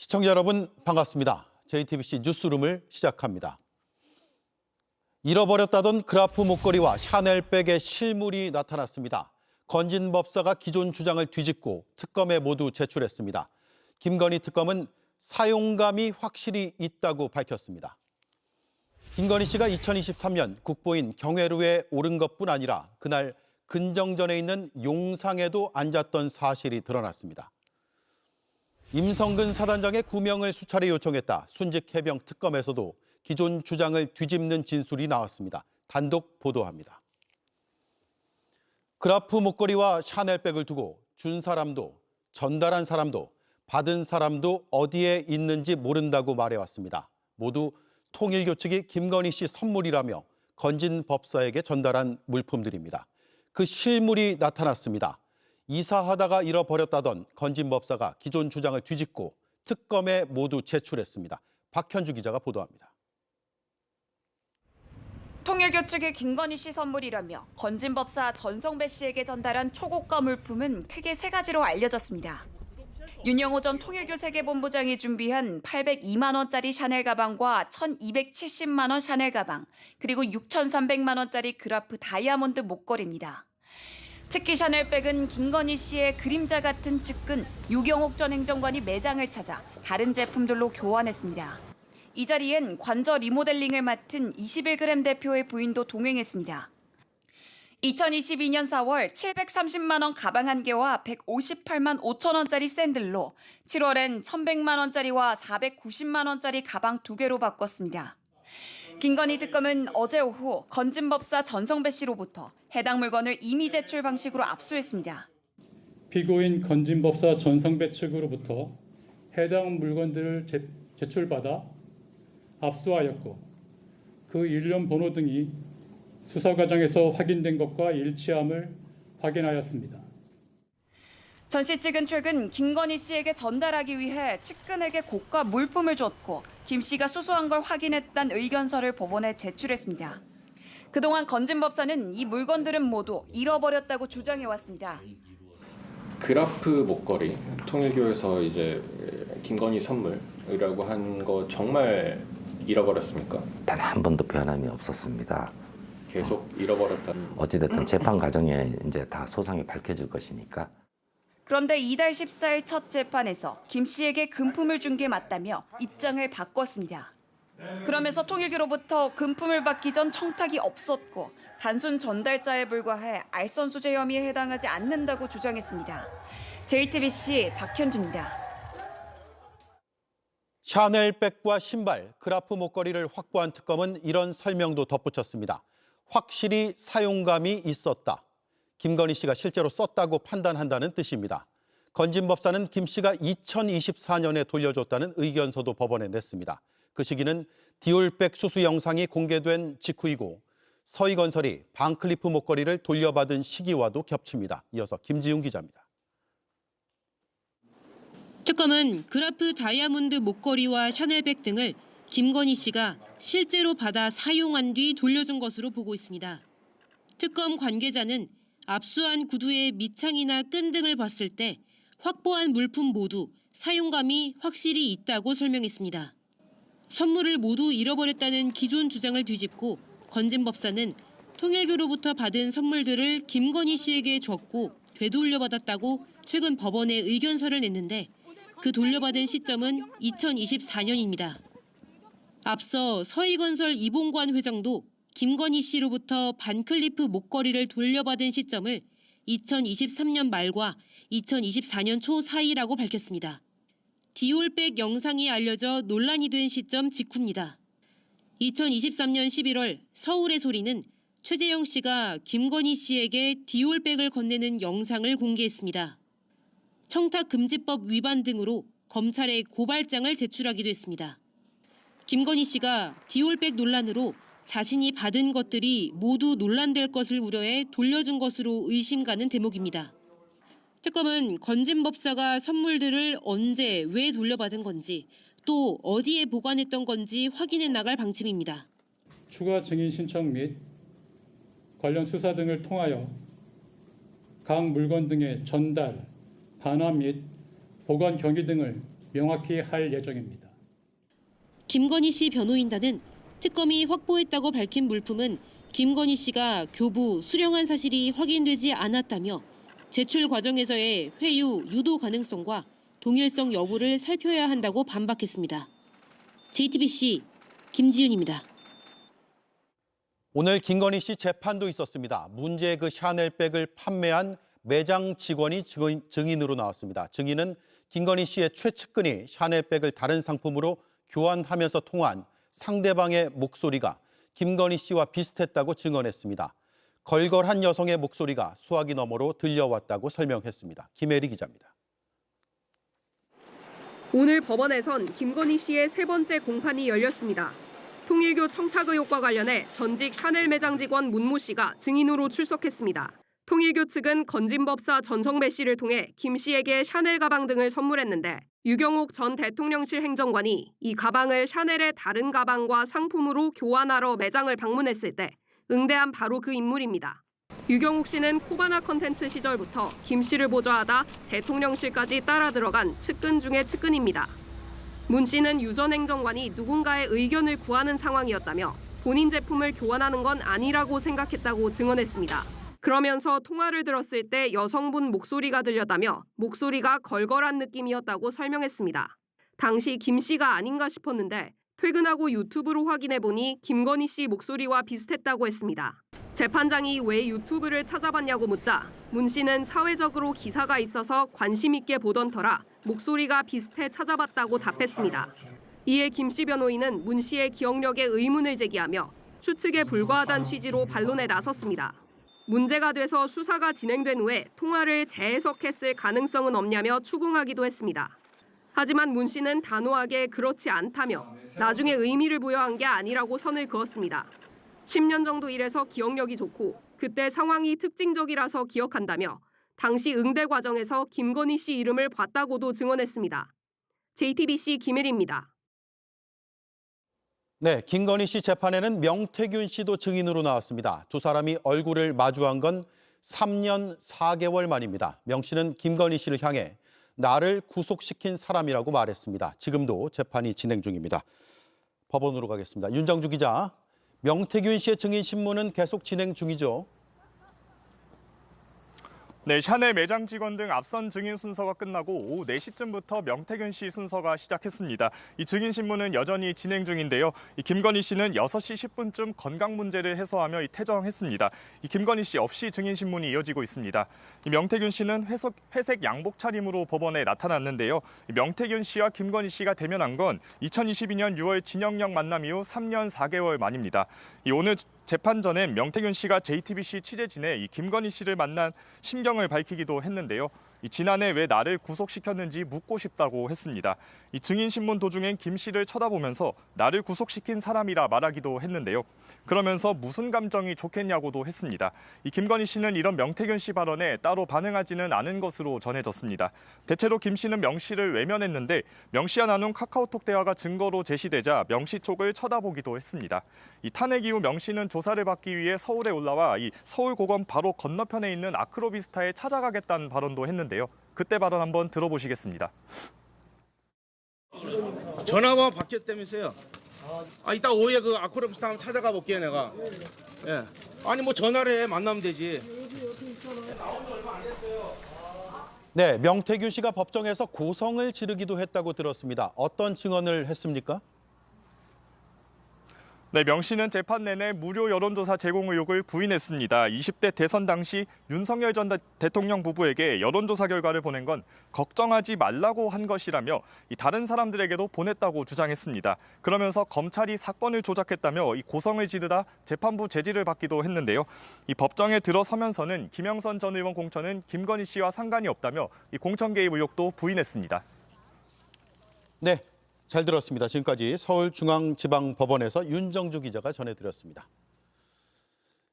시청자 여러분 반갑습니다. JTBC 뉴스룸을 시작합니다. 잃어버렸다던 그라프 목걸이와 샤넬백의 실물이 나타났습니다. 건진 법사가 기존 주장을 뒤집고 특검에 모두 제출했습니다. 김건희 특검은 사용감이 확실히 있다고 밝혔습니다. 김건희 씨가 2023년 국보인 경회루에 오른 것뿐 아니라 그날 근정전에 있는 용상에도 앉았던 사실이 드러났습니다. 임성근 사단장의 구명을 수차례 요청했다. 순직 해병 특검에서도 기존 주장을 뒤집는 진술이 나왔습니다. 단독 보도합니다. 그라프 목걸이와 샤넬백을 두고 준 사람도 전달한 사람도 받은 사람도 어디에 있는지 모른다고 말해왔습니다. 모두 통일교 측이 김건희 씨 선물이라며 건진 법사에게 전달한 물품들입니다. 그 실물이 나타났습니다. 이사하다가 잃어버렸다던 건진 법사가 기존 주장을 뒤집고 특검에 모두 제출했습니다. 박현주 기자가 보도합니다. 통일교 측의 김건희 씨 선물이라며 건진 법사 전성배 씨에게 전달한 초고가 물품은 크게 세 가지로 알려졌습니다. 윤영호 전 통일교 세계본부장이 준비한 802만 원짜리 샤넬 가방과 1,270만 원 샤넬 가방, 그리고 6,300만 원짜리 그라프 다이아몬드 목걸이입니다. 특히 샤넬백은 김건희 씨의 그림자 같은 측근 유경옥 전 행정관이 매장을 찾아 다른 제품들로 교환했습니다. 이 자리엔 관저 리모델링을 맡은 21g 대표의 부인도 동행했습니다. 2022년 4월 730만 원 가방 1개와 158만 5천 원짜리 샌들로 7월엔 1,100만 원짜리와 490만 원짜리 가방 2개로 바꿨습니다. 김건희 특검은 어제 오후 건진 법사 전성배 씨로부터 해당 물건을 임의 제출 방식으로 압수했습니다. 피고인 건진 법사 전성배 측으로부터 해당 물건들을 제출받아 압수하였고 그 일련 번호 등이 수사 과정에서 확인된 것과 일치함을 확인하였습니다. 전 씨 측은 최근 김건희 씨에게 전달하기 위해 측근에게 고가 물품을 줬고 김 씨가 수수한 걸 확인했다는 의견서를 법원에 제출했습니다. 그동안 건진 법사는 이 물건들은 모두 잃어버렸다고 주장해왔습니다. 그라프 목걸이, 통일교에서 이제 김건희 선물이라고 한 거 정말 잃어버렸습니까? 단 한 번도 변함이 없었습니다. 계속 잃어버렸다는. 어찌됐든 재판 과정에 이제 다 소상히 밝혀질 것이니까. 그런데 이달 14일 첫 재판에서 김 씨에게 금품을 준 게 맞다며 입장을 바꿨습니다. 그러면서 통일교로부터 금품을 받기 전 청탁이 없었고 단순 전달자에 불과해 알선수재 혐의에 해당하지 않는다고 주장했습니다. JTBC 박현주입니다. 샤넬백과 신발, 그라프 목걸이를 확보한 특검은 이런 설명도 덧붙였습니다. 확실히 사용감이 있었다. 김건희 씨가 실제로 썼다고 판단한다는 뜻입니다. 건진 법사는 김 씨가 2024년에 돌려줬다는 의견서도 법원에 냈습니다. 그 시기는 디올백 수수 영상이 공개된 직후이고 서희건설이 반클리프 목걸이를 돌려받은 시기와도 겹칩니다. 이어서 김지훈 기자입니다. 특검은 그라프 다이아몬드 목걸이와 샤넬백 등을 김건희 씨가 실제로 받아 사용한 뒤 돌려준 것으로 보고 있습니다. 특검 관계자는 압수한 구두의 밑창이나 끈 등을 봤을 때 확보한 물품 모두 사용감이 확실히 있다고 설명했습니다. 선물을 모두 잃어버렸다는 기존 주장을 뒤집고 건진 법사는 통일교로부터 받은 선물들을 김건희 씨에게 줬고 되돌려받았다고 최근 법원에 의견서를 냈는데 그 돌려받은 시점은 2024년입니다. 앞서 서희건설 이봉관 회장도 김건희 씨로부터 반클리프 목걸이를 돌려받은 시점을 2023년 말과 2024년 초 사이라고 밝혔습니다. 디올백 영상이 알려져 논란이 된 시점 직후입니다. 2023년 11월 서울의 소리는 최재형 씨가 김건희 씨에게 디올백을 건네는 영상을 공개했습니다. 청탁금지법 위반 등으로 검찰에 고발장을 제출하기도 했습니다. 김건희 씨가 디올백 논란으로 자신이 받은 것들이 모두 논란될 것을 우려해 돌려준 것으로 의심가는 대목입니다. 특검은 건진 법사가 선물들을 언제, 왜 돌려받은 건지, 또 어디에 보관했던 건지 확인해 나갈 방침입니다. 추가 증인 신청 및 관련 수사 등을 통하여 각 물건 등의 전달, 반환 및 보관 경위 등을 명확히 할 예정입니다. 김건희 씨 변호인단은 특검이 확보했다고 밝힌 물품은 김건희 씨가 교부, 수령한 사실이 확인되지 않았다며 제출 과정에서의 회유, 유도 가능성과 동일성 여부를 살펴야 한다고 반박했습니다. JTBC 김지윤입니다. 오늘 김건희 씨 재판도 있었습니다. 문제의 그 샤넬백을 판매한 매장 직원이 증인으로 나왔습니다. 증인은 김건희 씨의 최측근이 샤넬백을 다른 상품으로 교환하면서 통화한 상대방의 목소리가 김건희 씨와 비슷했다고 증언했습니다. 걸걸한 여성의 목소리가 수화기 너머로 들려왔다고 설명했습니다. 김혜리 기자입니다. 오늘 법원에선 김건희 씨의 세 번째 공판이 열렸습니다. 통일교 청탁 의혹과 관련해 전직 샤넬 매장 직원 문모 씨가 증인으로 출석했습니다. 통일교 측은 건진법사 전성배 씨를 통해 김 씨에게 샤넬 가방 등을 선물했는데 유경옥 전 대통령실 행정관이 이 가방을 샤넬의 다른 가방과 상품으로 교환하러 매장을 방문했을 때 응대한 바로 그 인물입니다. 유경옥 씨는 코바나 컨텐츠 시절부터 김 씨를 보좌하다 대통령실까지 따라 들어간 측근 중의 측근입니다. 문 씨는 유 전 행정관이 누군가의 의견을 구하는 상황이었다며 본인 제품을 교환하는 건 아니라고 생각했다고 증언했습니다. 그러면서 통화를 들었을 때 여성분 목소리가 들렸다며 목소리가 걸걸한 느낌이었다고 설명했습니다. 당시 김 씨가 아닌가 싶었는데 퇴근하고 유튜브로 확인해보니 김건희 씨 목소리와 비슷했다고 했습니다. 재판장이 왜 유튜브를 찾아봤냐고 묻자 문 씨는 사회적으로 기사가 있어서 관심 있게 보던 터라 목소리가 비슷해 찾아봤다고 답했습니다. 이에 김 씨 변호인은 문 씨의 기억력에 의문을 제기하며 추측에 불과하다는 취지로 반론에 나섰습니다. 문제가 돼서 수사가 진행된 후에 통화를 재해석했을 가능성은 없냐며 추궁하기도 했습니다. 하지만 문 씨는 단호하게 그렇지 않다며 나중에 의미를 부여한 게 아니라고 선을 그었습니다. 10년 정도 일해서 기억력이 좋고 그때 상황이 특징적이라서 기억한다며 당시 응대 과정에서 김건희 씨 이름을 봤다고도 증언했습니다. JTBC 김혜리입니다. 네, 김건희 씨 재판에는 명태균 씨도 증인으로 나왔습니다. 두 사람이 얼굴을 마주한 건 3년 4개월 만입니다. 명 씨는 김건희 씨를 향해 나를 구속시킨 사람이라고 말했습니다. 지금도 재판이 진행 중입니다. 법원으로 가겠습니다. 윤정주 기자, 명태균 씨의 증인 신문은 계속 진행 중이죠? 네, 샤넬 매장 직원 등 앞선 증인 순서가 끝나고 오후 4시쯤부터 명태균 씨 순서가 시작했습니다. 이 증인 신문은 여전히 진행 중인데요. 이 김건희 씨는 6시 10분쯤 건강 문제를 해소하며 퇴정했습니다. 이 김건희 씨 없이 증인 신문이 이어지고 있습니다. 이 명태균 씨는 회색 양복 차림으로 법원에 나타났는데요. 이 명태균 씨와 김건희 씨가 대면한 건 2022년 6월 진영령 만남 이후 3년 4개월 만입니다. 이 오늘 재판 전엔 명태균 씨가 JTBC 취재진에 이 김건희 씨를 만난 심경을 밝히기도 했는데요. 지난해 왜 나를 구속시켰는지 묻고 싶다고 했습니다. 이 증인 신문 도중엔 김 씨를 쳐다보면서 나를 구속시킨 사람이라 말하기도 했는데요. 그러면서 무슨 감정이 좋겠냐고도 했습니다. 이 김건희 씨는 이런 명태균 씨 발언에 따로 반응하지는 않은 것으로 전해졌습니다. 대체로 김 씨는 명 씨를 외면했는데 명 씨와 나눈 카카오톡 대화가 증거로 제시되자 명 씨 쪽을 쳐다보기도 했습니다. 이 탄핵 이후 명 씨는 조사를 받기 위해 서울에 올라와 이 서울고검 바로 건너편에 있는 아크로비스타에 찾아가겠다는 발언도 했는데요. 그때 발언 한번 들어보시겠습니다. 전화가 바뀌었다면서요. 이따 오후에 그 아크로비스타 한번 찾아가 볼게요, 내가. 예. 아니 뭐 전화를 해 만나면 되지. 네, 명태균 씨가 법정에서 고성을 지르기도 했다고 들었습니다. 어떤 증언을 했습니까? 네, 명 씨는 재판 내내 무료 여론조사 제공 의혹을 부인했습니다. 20대 대선 당시 윤석열 전 대통령 부부에게 여론조사 결과를 보낸 건 걱정하지 말라고 한 것이라며 다른 사람들에게도 보냈다고 주장했습니다. 그러면서 검찰이 사건을 조작했다며 고성을 지르다 재판부 제지를 받기도 했는데요. 이 법정에 들어서면서는 김영선 전 의원 공천은 김건희 씨와 상관이 없다며 공천 개입 의혹도 부인했습니다. 네. 잘 들었습니다. 지금까지 서울중앙지방법원에서 윤정주 기자가 전해드렸습니다.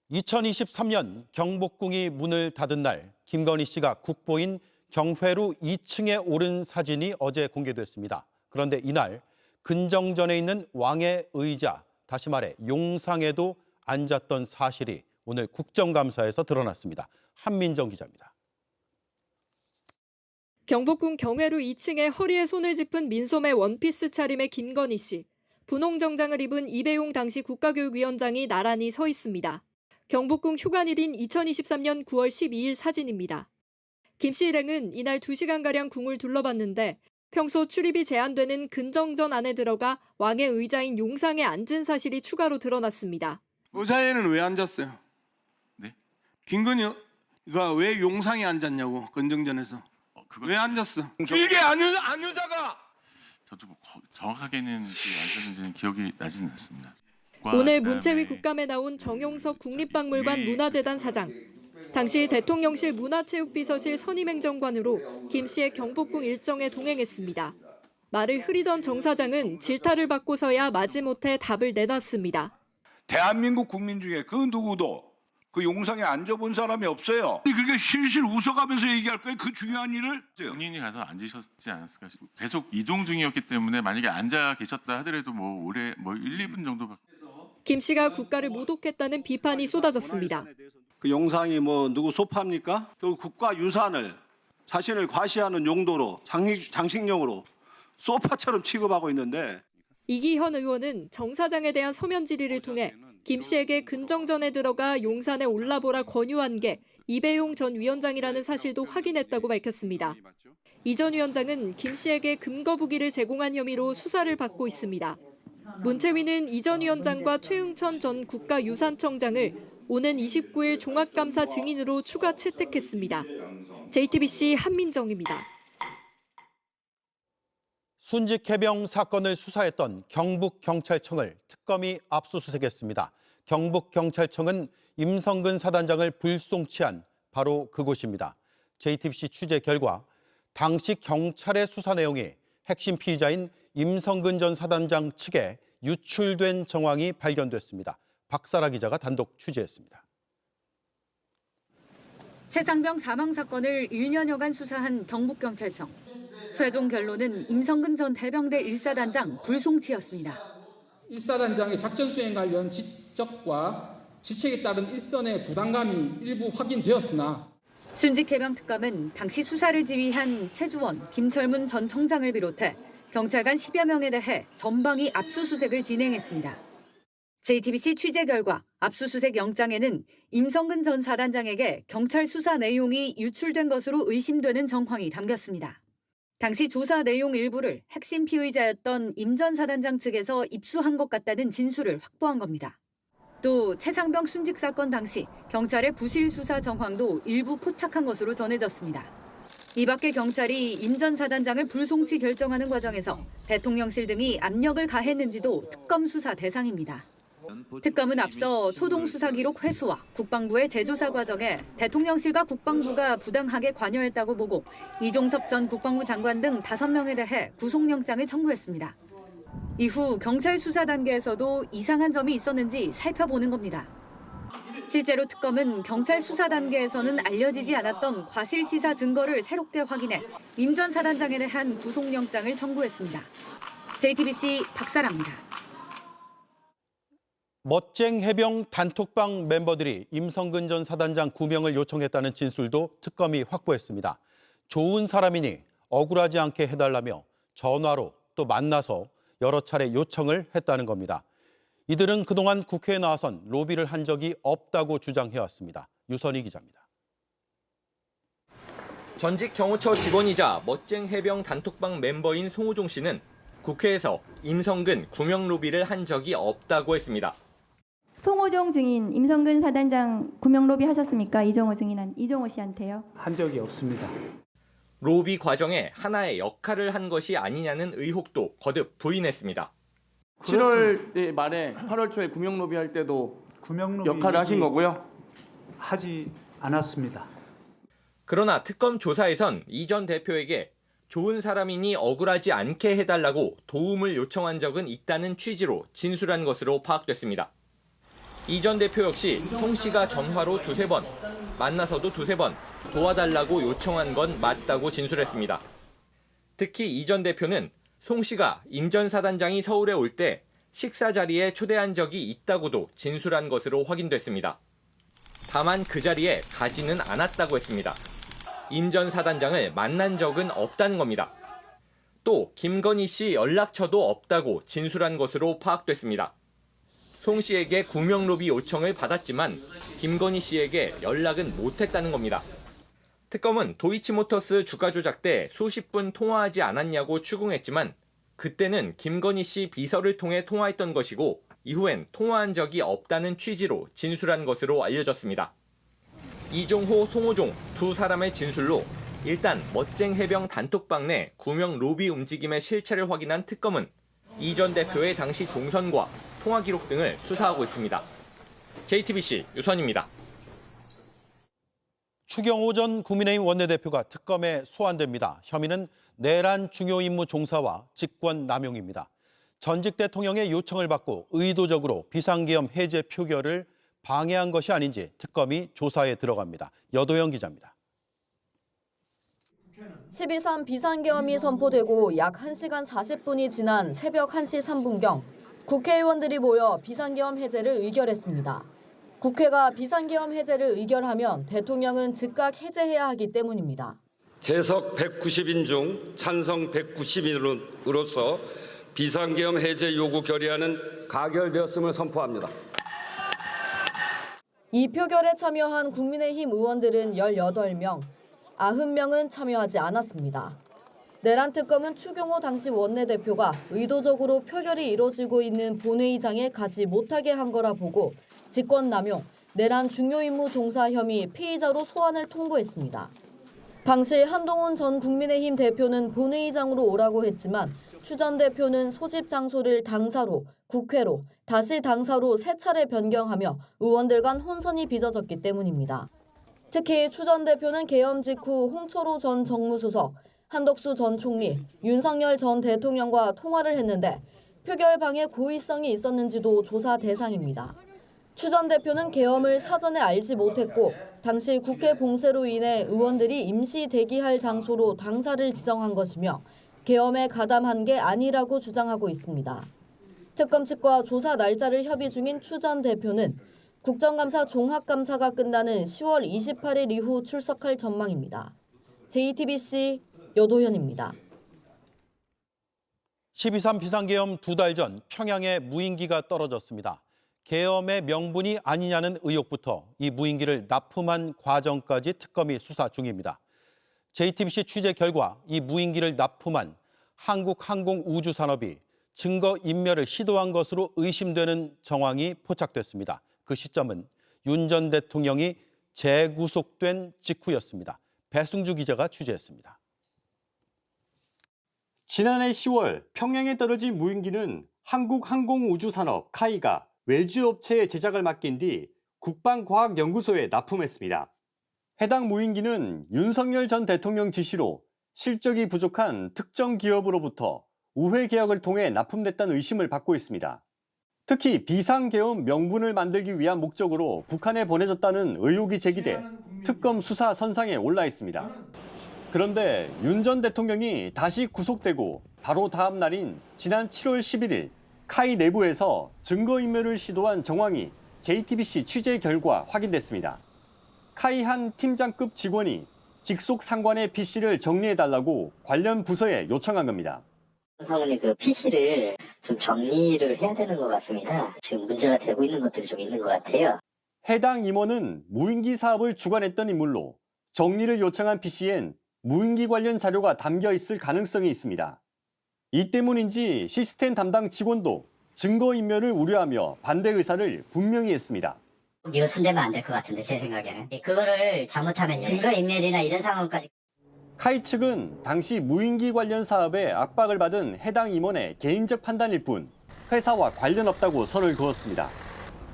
2023년 경복궁이 문을 닫은 날, 김건희 씨가 국보인 경회루 2층에 오른 사진이 어제 공개됐습니다. 그런데 이날 근정전에 있는 왕의 의자, 다시 말해 용상에도 앉았던 사실이 오늘 국정감사에서 드러났습니다. 한민정 기자입니다. 경복궁 경회루 2층에 허리에 손을 짚은 민소매 원피스 차림의 김건희 씨. 분홍 정장을 입은 이배용 당시 국가교육위원장이 나란히 서 있습니다. 경복궁 휴관일인 2023년 9월 12일 사진입니다. 김 씨 일행은 이날 2시간가량 궁을 둘러봤는데 평소 출입이 제한되는 근정전 안에 들어가 왕의 의자인 용상에 앉은 사실이 추가로 드러났습니다. 의자에는 왜 앉았어요? 네? 김건희가 왜 용상에 앉았냐고, 근정전에서. 왜 앉았어? 일개 안 의자가! 저도 정확하게는 앉았는지는 기억이 나지는 않습니다. 오늘 문체위 국감에 나온 정용석 국립박물관 문화재단 사장. 당시 대통령실 문화체육비서실 선임행정관으로 김 씨의 경복궁 일정에 동행했습니다. 말을 흐리던 정 사장은 질타를 받고서야 마지못해 답을 내놨습니다. 대한민국 국민 중에 그 누구도 그 용상에 앉아본 사람이 없어요. 그러니까 실실 웃어가면서 얘기할 거예요. 그 중요한 일을. 본인이 가서 앉으셨지 않았을까 싶어요. 계속 이동 중이었기 때문에 만약에 앉아 계셨다 하더라도 오래 1, 2분 정도밖에. 김 씨가 국가를 모독했다는 비판이 쏟아졌습니다. 그 용상이 누구 소파입니까? 결국 국가 유산을 자신을 과시하는 용도로 장식용으로 소파처럼 취급하고 있는데. 이기현 의원은 정 사장에 대한 서면 질의를 통해 김 씨에게 근정전에 들어가 용산에 올라보라 권유한 게 이배용 전 위원장이라는 사실도 확인했다고 밝혔습니다. 이 전 위원장은 김 씨에게 금거부기를 제공한 혐의로 수사를 받고 있습니다. 문체위는 이 전 위원장과 최응천 전 국가유산청장을 오는 29일 종합감사 증인으로 추가 채택했습니다. JTBC 한민정입니다. 순직 해병 사건을 수사했던 경북경찰청을 특검이 압수수색했습니다. 경북경찰청은 임성근 사단장을 불송치한 바로 그곳입니다. JTBC 취재 결과 당시 경찰의 수사 내용이 핵심 피의자인 임성근 전 사단장 측에 유출된 정황이 발견됐습니다. 박사라 기자가 단독 취재했습니다. 최상병 사망 사건을 1년여간 수사한 경북경찰청. 최종 결론은 임성근 전 해병대 1사단장 불송치였습니다. 1사단장의 작전 수행 관련 지적과 직책에 따른 일선의 부당감이 일부 확인되었으나 순직 해병 특검은 당시 수사를 지휘한 최주원, 김철문 전 청장을 비롯해 경찰관 10여 명에 대해 전방위 압수수색을 진행했습니다. JTBC 취재 결과 압수수색 영장에는 임성근 전 사단장에게 경찰 수사 내용이 유출된 것으로 의심되는 정황이 담겼습니다. 당시 조사 내용 일부를 핵심 피의자였던 임 전 사단장 측에서 입수한 것 같다는 진술을 확보한 겁니다. 또 최상병 순직 사건 당시 경찰의 부실 수사 정황도 일부 포착한 것으로 전해졌습니다. 이 밖에 경찰이 임 전 사단장을 불송치 결정하는 과정에서 대통령실 등이 압력을 가했는지도 특검 수사 대상입니다. 특검은 앞서 초동 수사 기록 회수와 국방부의 재조사 과정에 대통령실과 국방부가 부당하게 관여했다고 보고 이종섭 전 국방부 장관 등 5명에 대해 구속영장을 청구했습니다. 이후 경찰 수사 단계에서도 이상한 점이 있었는지 살펴보는 겁니다. 실제로 특검은 경찰 수사 단계에서는 알려지지 않았던 과실치사 증거를 새롭게 확인해 임 전 사단장에 대한 구속영장을 청구했습니다. JTBC 박사라입니다. 멋쟁 해병 단톡방 멤버들이 임성근 전 사단장 구명을 요청했다는 진술도 특검이 확보했습니다. 좋은 사람이니 억울하지 않게 해달라며 전화로 또 만나서 여러 차례 요청을 했다는 겁니다. 이들은 그동안 국회에 나와선 로비를 한 적이 없다고 주장해왔습니다. 유선희 기자입니다. 전직 경호처 직원이자 멋쟁 해병 단톡방 멤버인 송호종 씨는 국회에서 임성근 구명 로비를 한 적이 없다고 했습니다. 송호종 증인, 임성근 사단장 구명 로비 하셨습니까? 이종호 씨한테요? 한 적이 없습니다. 로비 과정에 하나의 역할을 한 것이 아니냐는 의혹도 거듭 부인했습니다. 7월 말에 8월 초에 구명 로비 할 때도 역할을 하신 거고요? 하지 않았습니다. 그러나 특검 조사에선 이 전 대표에게 좋은 사람이니 억울하지 않게 해달라고 도움을 요청한 적은 있다는 취지로 진술한 것으로 파악됐습니다. 이 전 대표 역시 송 씨가 전화로 2-3번, 만나서도 2-3번 도와달라고 요청한 건 맞다고 진술했습니다. 특히 이 전 대표는 송 씨가 임 전 사단장이 서울에 올 때 식사 자리에 초대한 적이 있다고도 진술한 것으로 확인됐습니다. 다만 그 자리에 가지는 않았다고 했습니다. 임 전 사단장을 만난 적은 없다는 겁니다. 또 김건희 씨 연락처도 없다고 진술한 것으로 파악됐습니다. 송 씨에게 구명로비 요청을 받았지만 김건희 씨에게 연락은 못했다는 겁니다. 특검은 도이치모터스 주가 조작 때 수십 분 통화하지 않았냐고 추궁했지만 그때는 김건희 씨 비서를 통해 통화했던 것이고 이후엔 통화한 적이 없다는 취지로 진술한 것으로 알려졌습니다. 이종호, 송호종 두 사람의 진술로 일단 멋쟁 해병 단톡방 내 구명 로비 움직임의 실체를 확인한 특검은 이 전 대표의 당시 동선과 통화 기록 등을 수사하고 있습니다. JTBC 유선입니다. 추경호 전 국민의힘 원내대표가 특검에 소환됩니다. 혐의는 내란 중요 임무 종사와 직권 남용입니다. 전직 대통령의 요청을 받고 의도적으로 비상계엄 해제 표결을 방해한 것이 아닌지 특검이 조사에 들어갑니다. 여도영 기자입니다. 12.3 비상계엄이 선포되고 약 1시간 40분이 지난 새벽 1시 3분경 국회의원들이 모여 비상계엄 해제를 의결했습니다. 국회가 비상계엄 해제를 의결하면 대통령은 즉각 해제해야 하기 때문입니다. 재석 190인 중 찬성 190인으로서 비상계엄 해제 요구 결의안은 가결되었음을 선포합니다. 이 표결에 참여한 국민의힘 의원들은 18명, 90명은 참여하지 않았습니다. 내란 특검은 추경호 당시 원내대표가 의도적으로 표결이 이뤄지고 있는 본회의장에 가지 못하게 한 거라 보고 직권남용, 내란 중요임무 종사 혐의 피의자로 소환을 통보했습니다. 당시 한동훈 전 국민의힘 대표는 본회의장으로 오라고 했지만 추 전 대표는 소집 장소를 당사로, 국회로, 다시 당사로 3차례 변경하며 의원들 간 혼선이 빚어졌기 때문입니다. 특히 추 전 대표는 계엄 직후 홍철호 전 정무수석, 한덕수 전 총리, 윤석열 전 대통령과 통화를 했는데 표결 방해 고의성이 있었는지도 조사 대상입니다. 추 전 대표는 계엄을 사전에 알지 못했고 당시 국회 봉쇄로 인해 의원들이 임시 대기할 장소로 당사를 지정한 것이며 계엄에 가담한 게 아니라고 주장하고 있습니다. 특검 측과 조사 날짜를 협의 중인 추 전 대표는 국정감사 종합감사가 끝나는 10월 28일 이후 출석할 전망입니다. JTBC 여도현입니다. 12.3 비상계엄 2달 전 평양에 무인기가 떨어졌습니다. 계엄의 명분이 아니냐는 의혹부터 이 무인기를 납품한 과정까지 특검이 수사 중입니다. JTBC 취재 결과 이 무인기를 납품한 한국항공우주산업이 증거인멸을 시도한 것으로 의심되는 정황이 포착됐습니다. 그 시점은 윤 전 대통령이 재구속된 직후였습니다. 배승주 기자가 취재했습니다. 지난해 10월 평양에 떨어진 무인기는 한국항공우주산업 카이가 외주업체에 제작을 맡긴 뒤 국방과학연구소에 납품했습니다. 해당 무인기는 윤석열 전 대통령 지시로 실적이 부족한 특정 기업으로부터 우회 계약을 통해 납품됐다는 의심을 받고 있습니다. 특히 비상계엄 명분을 만들기 위한 목적으로 북한에 보내졌다는 의혹이 제기돼 특검 수사 선상에 올라 있습니다. 그런데 윤 전 대통령이 다시 구속되고 바로 다음 날인 지난 7월 11일 카이 내부에서 증거인멸을 시도한 정황이 JTBC 취재 결과 확인됐습니다. 카이 한 팀장급 직원이 직속 상관의 PC를 정리해달라고 관련 부서에 요청한 겁니다. 상원이 그 PC를 좀 정리를 해야 되는 것 같습니다. 지금 문제가 되고 있는 것들이 좀 있는 것 같아요. 해당 임원은 무인기 사업을 주관했던 인물로 정리를 요청한 PC엔 무인기 관련 자료가 담겨 있을 가능성이 있습니다. 이 때문인지 시스템 담당 직원도 증거인멸을 우려하며 반대 의사를 분명히 했습니다. 이거 손대면 안 될 것 같은데 제 생각에는. 그거를 잘못하면 증거인멸이나 이런 상황까지. 카이 측은 당시 무인기 관련 사업에 압박을 받은 해당 임원의 개인적 판단일 뿐 회사와 관련 없다고 선을 그었습니다.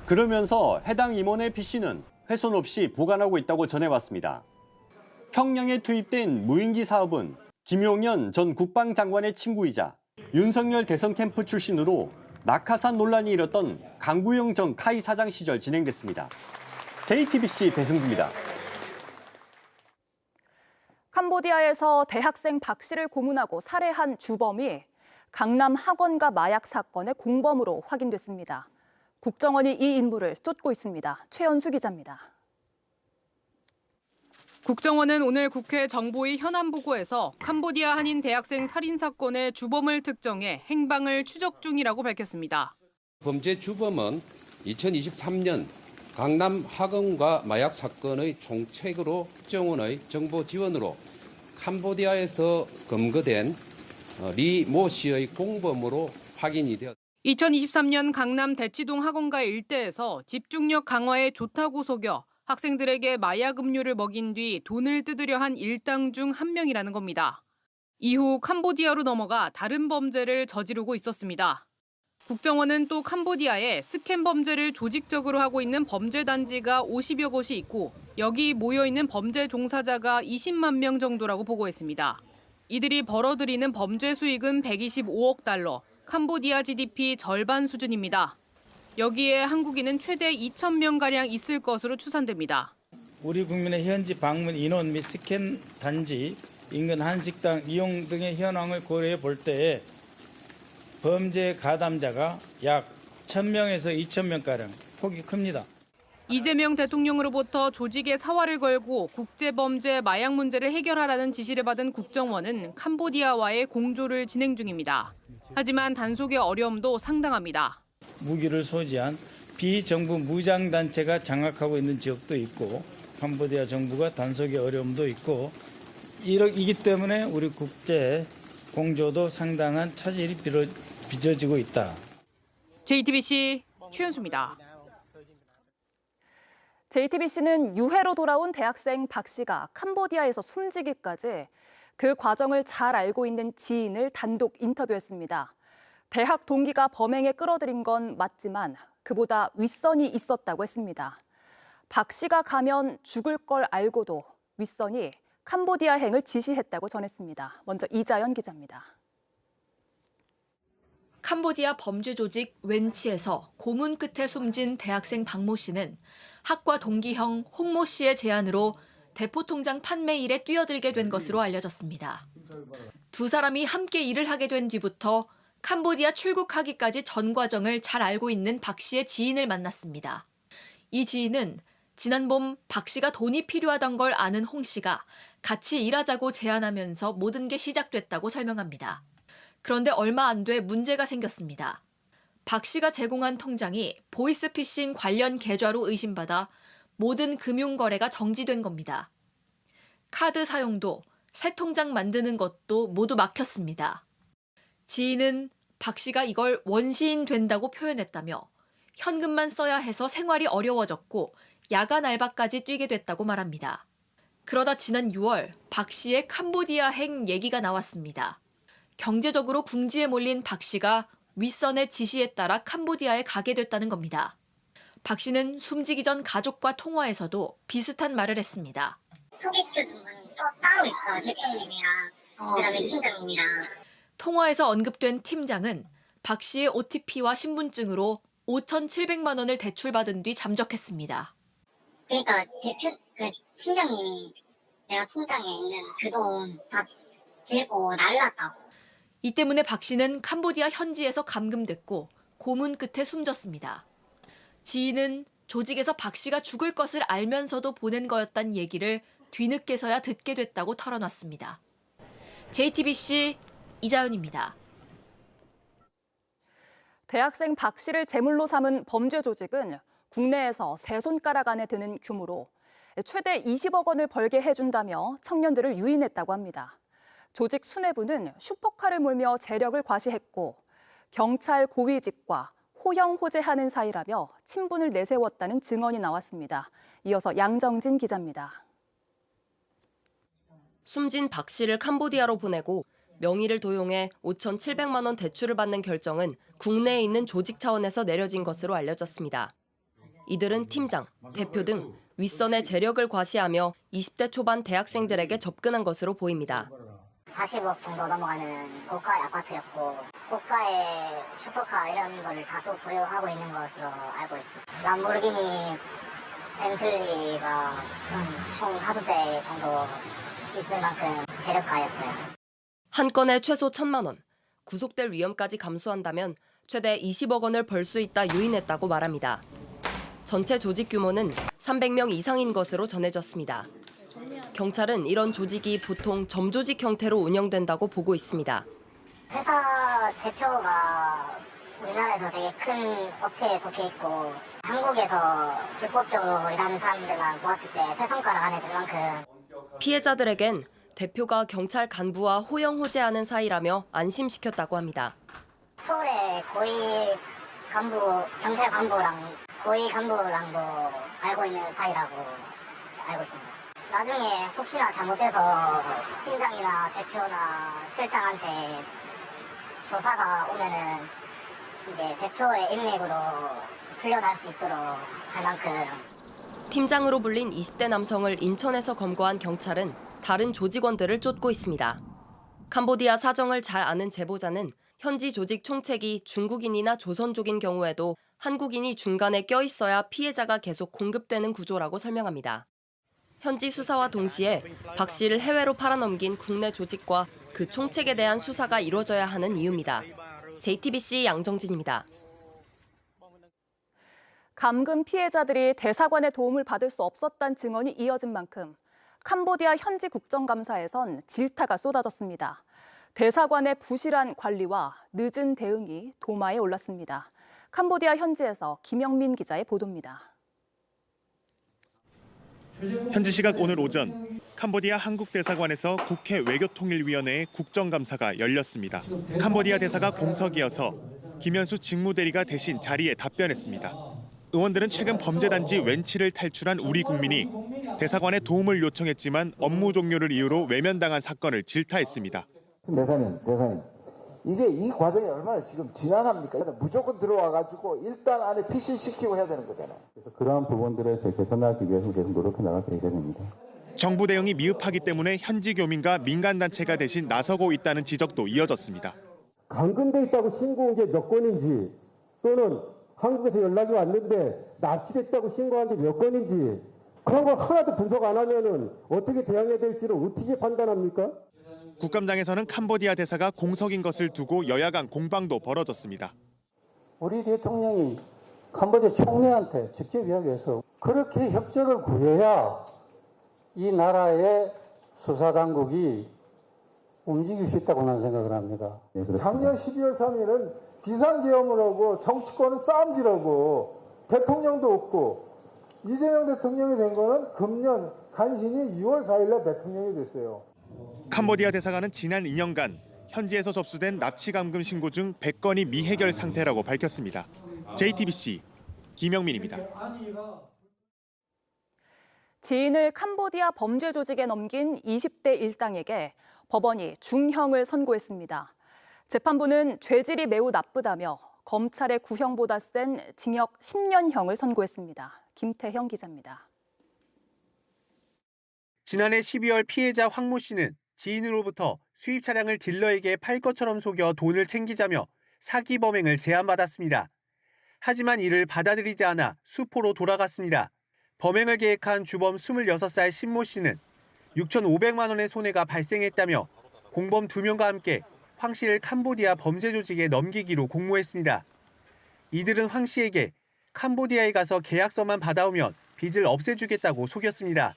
그러면서 해당 임원의 PC는 훼손 없이 보관하고 있다고 전해왔습니다. 평양에 투입된 무인기 사업은 김용현 전 국방장관의 친구이자 윤석열 대선 캠프 출신으로 낙하산 논란이 일었던 강구영 전 카이 사장 시절 진행됐습니다. JTBC 배승주입니다. 캄보디아에서 대학생 박 씨를 고문하고 살해한 주범이 강남 학원가 마약 사건의 공범으로 확인됐습니다. 국정원이 이 인물을 쫓고 있습니다. 최연수 기자입니다. 국정원은 오늘 국회 정보위 현안 보고에서 캄보디아 한인 대학생 살인 사건의 주범을 특정해 행방을 추적 중이라고 밝혔습니다. 범죄 주범은 2023년 강남 학원과 마약 사건의 총책으로 국정원의 정보 지원으로 캄보디아에서 검거된 리 모 씨의 공범으로 확인이 되었습니다. 2023년 강남 대치동 학원가 일대에서 집중력 강화에 좋다고 속여 학생들에게 마약 음료를 먹인 뒤 돈을 뜯으려 한 일당 중 한 명이라는 겁니다. 이후 캄보디아로 넘어가 다른 범죄를 저지르고 있었습니다. 국정원은 또 캄보디아에 스캠 범죄를 조직적으로 하고 있는 범죄 단지가 50여 곳이 있고 여기 모여있는 범죄 종사자가 20만 명 정도라고 보고했습니다. 이들이 벌어들이는 범죄 수익은 125억 달러, 캄보디아 GDP 절반 수준입니다. 여기에 한국인은 최대 2,000명가량 있을 것으로 추산됩니다. 우리 국민의 현지 방문 인원 및 스캔 단지, 인근 한식당 이용 등의 현황을 고려해 볼 때에 범죄 가담자가 약 1,000명에서 2,000명가량 폭이 큽니다. 이재명 대통령으로부터 조직의 사활을 걸고 국제범죄 마약 문제를 해결하라는 지시를 받은 국정원은 캄보디아와의 공조를 진행 중입니다. 하지만 단속의 어려움도 상당합니다. 무기를 소지한 비정부 무장단체가 장악하고 있는 지역도 있고 캄보디아 정부가 단속의 어려움도 있고 이기 때문에 우리 국제 공조도 상당한 차질이 빚어지고 있다. JTBC 최현수입니다. JTBC는 유해로 돌아온 대학생 박 씨가 캄보디아에서 숨지기까지 그 과정을 잘 알고 있는 지인을 단독 인터뷰했습니다. 대학 동기가 범행에 끌어들인 건 맞지만 그보다 윗선이 있었다고 했습니다. 박 씨가 가면 죽을 걸 알고도 윗선이 캄보디아행을 지시했다고 전했습니다. 먼저 이자연 기자입니다. 캄보디아 범죄 조직 웬치에서 고문 끝에 숨진 대학생 박모 씨는 학과 동기형 홍모 씨의 제안으로 대포통장 판매 일에 뛰어들게 된 것으로 알려졌습니다. 두 사람이 함께 일을 하게 된 뒤부터 캄보디아 출국하기까지 전 과정을 잘 알고 있는 박 씨의 지인을 만났습니다. 이 지인은 지난 봄 박 씨가 돈이 필요하던 걸 아는 홍 씨가 같이 일하자고 제안하면서 모든 게 시작됐다고 설명합니다. 그런데 얼마 안 돼 문제가 생겼습니다. 박 씨가 제공한 통장이 보이스피싱 관련 계좌로 의심받아 모든 금융거래가 정지된 겁니다. 카드 사용도 새 통장 만드는 것도 모두 막혔습니다. 지인은 박 씨가 이걸 원시인 된다고 표현했다며 현금만 써야 해서 생활이 어려워졌고 야간 알바까지 뛰게 됐다고 말합니다. 그러다 지난 6월 박 씨의 캄보디아행 얘기가 나왔습니다. 경제적으로 궁지에 몰린 박 씨가 윗선의 지시에 따라 캄보디아에 가게 됐다는 겁니다. 박 씨는 숨지기 전 가족과 통화에서도 비슷한 말을 했습니다. 소개시켜준 분이 또 따로 있어. 대표님이랑 그다음에 팀장님이랑. 통화에서 언급된 팀장은 박 씨의 OTP와 신분증으로 5,700만 원을 대출받은 뒤 잠적했습니다. 그러니까 팀장님이 내가 통장에 있는 그 돈 다 들고 날랐다고. 이 때문에 박 씨는 캄보디아 현지에서 감금됐고 고문 끝에 숨졌습니다. 지인은 조직에서 박 씨가 죽을 것을 알면서도 보낸 거였단 얘기를 뒤늦게서야 듣게 됐다고 털어놨습니다. JTBC 이자연입니다. 대학생 박 씨를 제물로 삼은 범죄 조직은 국내에서 세 손가락 안에 드는 규모로 최대 20억 원을 벌게 해준다며 청년들을 유인했다고 합니다. 조직 수뇌부는 슈퍼카를 몰며 재력을 과시했고 경찰 고위직과 호영호재하는 사이라며 친분을 내세웠다는 증언이 나왔습니다. 이어서 양정진 기자입니다. 숨진 박 씨를 캄보디아로 보내고 명의를 도용해 5,700만 원 대출을 받는 결정은 국내에 있는 조직 차원에서 내려진 것으로 알려졌습니다. 이들은 팀장, 대표 등 윗선의 재력을 과시하며 20대 초반 대학생들에게 접근한 것으로 보입니다. 40억 정도 넘어가는 고가의 아파트였고 고가의 슈퍼카 이런 걸 다소 보유하고 있는 것으로 알고 있습니다. 람보르기니, 벤틀리가 총 5대 정도 있을 만큼 재력가였어요. 한 건에 최소 1,000만 원, 구속될 위험까지 감수한다면 최대 20억 원을 벌 수 있다 유인했다고 말합니다. 전체 조직 규모는 300명 이상인 것으로 전해졌습니다. 경찰은 이런 조직이 보통 점조직 형태로 운영된다고 보고 있습니다. 회사 대표가 우리나라에서 되게 큰 업체에 속해 있고 한국에서 불법적으로 일하는 사람들만 모았을 때 세 손가락 안에 들 만큼 피해자들에겐 대표가 경찰 간부와 호영호재하는 사이라며 안심시켰다고 합니다. 서울의 고위 간부, 경찰 간부랑 고위 간부랑도 알고 있는 사이라고 알고 있습니다. 나중에 혹시나 잘못해서 팀장이나 대표나 실장한테 조사가 오면은 이제 대표의 인맥으로 풀려날 수 있도록 할 만큼 팀장으로 불린 20대 남성을 인천에서 검거한 경찰은 다른 조직원들을 쫓고 있습니다. 캄보디아 사정을 잘 아는 제보자는 현지 조직 총책이 중국인이나 조선족인 경우에도 한국인이 중간에 껴있어야 피해자가 계속 공급되는 구조라고 설명합니다. 현지 수사와 동시에 박 씨를 해외로 팔아넘긴 국내 조직과 그 총책에 대한 수사가 이루어져야 하는 이유입니다. JTBC 양정진입니다. 감금 피해자들이 대사관의 도움을 받을 수 없었다는 증언이 이어진 만큼 캄보디아 현지 국정감사에선 질타가 쏟아졌습니다. 대사관의 부실한 관리와 늦은 대응이 도마에 올랐습니다. 캄보디아 현지에서 김영민 기자의 보도입니다. 현지 시각 오늘 오전 캄보디아 한국대사관에서 국회 외교통일위원회의 국정감사가 열렸습니다. 캄보디아 대사가 공석이어서 김현수 직무대리가 대신 자리에 답변했습니다. 의원들은 최근 범죄단지 웬치를 탈출한 우리 국민이 대사관에 도움을 요청했지만 업무 종료를 이유로 외면당한 사건을 질타했습니다. 대사님, 이게 이 과정이 얼마나 지금 지난합니까? 무조건 들어와가지고 일단 안에 피신시키고 해야 되는 거잖아요. 그래서 그러한 부분들을 개선하기 위해서 계속 노력해 나갈 예정입니다. 정부 대응이 미흡하기 때문에 현지 교민과 민간단체가 대신 나서고 있다는 지적도 이어졌습니다. 감금돼 있다고 신고한 게 몇 건인지 또는 한국에서 연락이 왔는데 납치됐다고 신고한 게 몇 건인지 그런 걸 하나도 분석 안 하면은 어떻게 대응해야 될지를 어떻게 판단합니까? 국감장에서는 캄보디아 대사가 공석인 것을 두고 여야 간 공방도 벌어졌습니다. 우리 대통령이 캄보디아 총리한테 직접 이야기해서 그렇게 협조를 구해야 이 나라의 수사당국이 움직일 수 있다고 나는 생각을 합니다. 작년 12월 3일은 비상계엄을 하고 정치권은 싸움질하고 대통령도 없고 이재명 대통령이 된 거는 금년 간신히 6월 4일 날 대통령이 됐어요. 캄보디아 대사관은 지난 2년간 현지에서 접수된 납치 감금 신고 중 100건이 미해결 상태라고 밝혔습니다. JTBC 김영민입니다. 지인을 캄보디아 범죄 조직에 넘긴 20대 일당에게 법원이 중형을 선고했습니다. 재판부는 죄질이 매우 나쁘다며 검찰의 구형보다 센 징역 10년형을 선고했습니다. 김태형 기자입니다. 지난해 12월 피해자 황모 씨는 지인으로부터 수입 차량을 딜러에게 팔 것처럼 속여 돈을 챙기자며 사기 범행을 제안받았습니다. 하지만 이를 받아들이지 않아 수포로 돌아갔습니다. 범행을 계획한 주범 26살 신모 씨는 6,500만 원의 손해가 발생했다며 공범 2명과 함께 황 씨를 캄보디아 범죄 조직에 넘기기로 공모했습니다. 이들은 황 씨에게 캄보디아에 가서 계약서만 받아오면 빚을 없애주겠다고 속였습니다.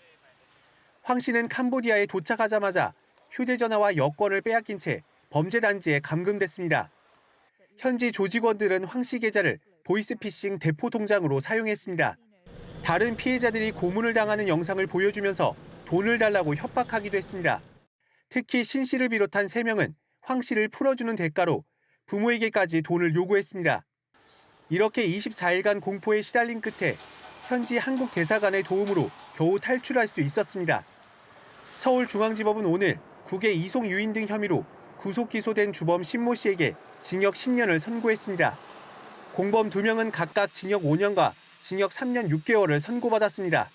황 씨는 캄보디아에 도착하자마자 휴대전화와 여권을 빼앗긴 채 범죄단지에 감금됐습니다. 현지 조직원들은 황 씨 계좌를 보이스피싱 대포 통장으로 사용했습니다. 다른 피해자들이 고문을 당하는 영상을 보여주면서 돈을 달라고 협박하기도 했습니다. 특히 신 씨를 비롯한 3명은 황 씨를 풀어주는 대가로 부모에게까지 돈을 요구했습니다. 이렇게 24일간 공포에 시달린 끝에 현지 한국 대사관의 도움으로 겨우 탈출할 수 있었습니다. 서울중앙지법은 오늘 국외 이송 유인 등 혐의로 구속 기소된 주범 신모 씨에게 징역 10년을 선고했습니다. 공범 2명은 각각 징역 5년과 징역 3년 6개월을 선고받았습니다.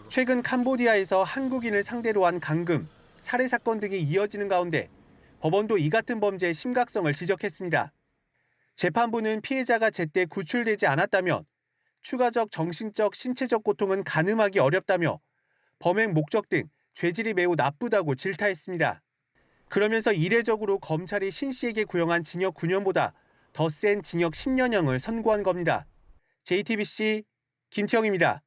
최근 캄보디아에서 한국인을 상대로 한 감금, 살해 사건 등이 이어지는 가운데 법원도 이 같은 범죄의 심각성을 지적했습니다. 재판부는 피해자가 제때 구출되지 않았다면 추가적 정신적, 신체적 고통은 가늠하기 어렵다며 범행 목적 등 죄질이 매우 나쁘다고 질타했습니다. 그러면서 이례적으로 검찰이 신 씨에게 구형한 징역 9년보다 더 센 징역 10년형을 선고한 겁니다. JTBC 김태형입니다.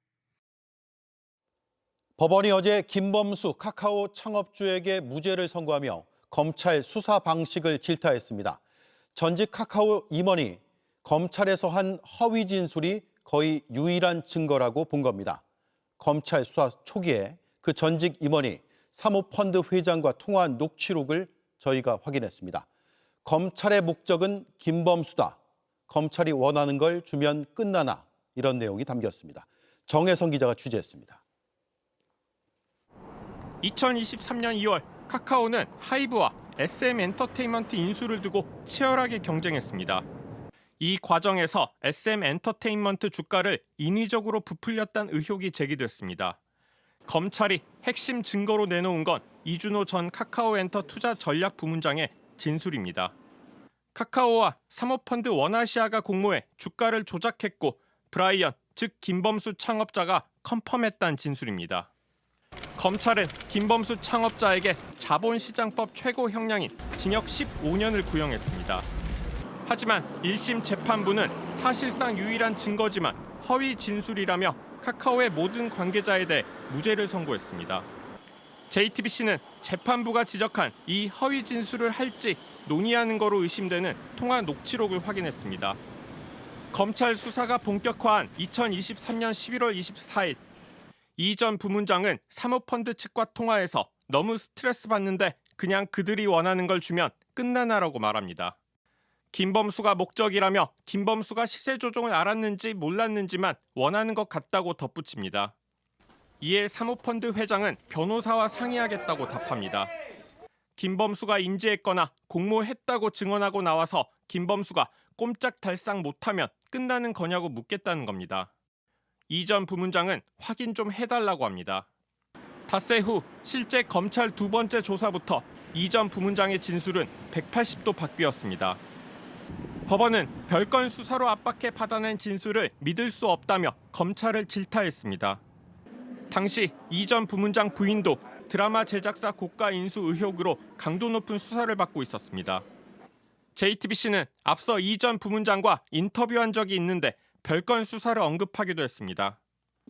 법원이 어제 김범수 카카오 창업주에게 무죄를 선고하며 검찰 수사 방식을 질타했습니다. 전직 카카오 임원이 검찰에서 한 허위 진술이 거의 유일한 증거라고 본 겁니다. 검찰 수사 초기에 그 전직 임원이 사모펀드 회장과 통화한 녹취록을 저희가 확인했습니다. 검찰의 목적은 김범수다. 검찰이 원하는 걸 주면 끝나나. 이런 내용이 담겼습니다. 정혜성 기자가 취재했습니다. 2023년 2월 카카오는 하이브와 SM엔터테인먼트 인수를 두고 치열하게 경쟁했습니다. 이 과정에서 SM엔터테인먼트 주가를 인위적으로 부풀렸다는 의혹이 제기됐습니다. 검찰이 핵심 증거로 내놓은 건 이준호 전 카카오엔터 투자 전략 부문장의 진술입니다. 카카오와 사모펀드 원아시아가 공모해 주가를 조작했고 브라이언, 즉 김범수 창업자가 컨펌했다는 진술입니다. 검찰은 김범수 창업자에게 자본시장법 최고 형량인 징역 15년을 구형했습니다. 하지만 1심 재판부는 사실상 유일한 증거지만 허위 진술이라며 카카오의 모든 관계자에 대해 무죄를 선고했습니다. JTBC는 재판부가 지적한 이 허위 진술을 할지 논의하는 거로 의심되는 통화 녹취록을 확인했습니다. 검찰 수사가 본격화한 2023년 11월 24일 이 전 부문장은 사모펀드 측과 통화해서 너무 스트레스 받는데 그냥 그들이 원하는 걸 주면 끝나나라고 말합니다. 김범수가 목적이라며 김범수가 시세 조종을 알았는지 몰랐는지만 원하는 것 같다고 덧붙입니다. 이에 사모펀드 회장은 변호사와 상의하겠다고 답합니다. 김범수가 인지했거나 공모했다고 증언하고 나와서 김범수가 꼼짝달싹 못하면 끝나는 거냐고 묻겠다는 겁니다. 이 전 부문장은 확인 좀 해달라고 합니다. 닷새 후 실제 검찰 두 번째 조사부터 이 전 부문장의 진술은 180도 바뀌었습니다. 법원은 별건 수사로 압박해 받아낸 진술을 믿을 수 없다며 검찰을 질타했습니다. 당시 이 전 부문장 부인도 드라마 제작사 고가 인수 의혹으로 강도 높은 수사를 받고 있었습니다. JTBC는 앞서 이 전 부문장과 인터뷰한 적이 있는데 별건 수사를 언급하기도 했습니다.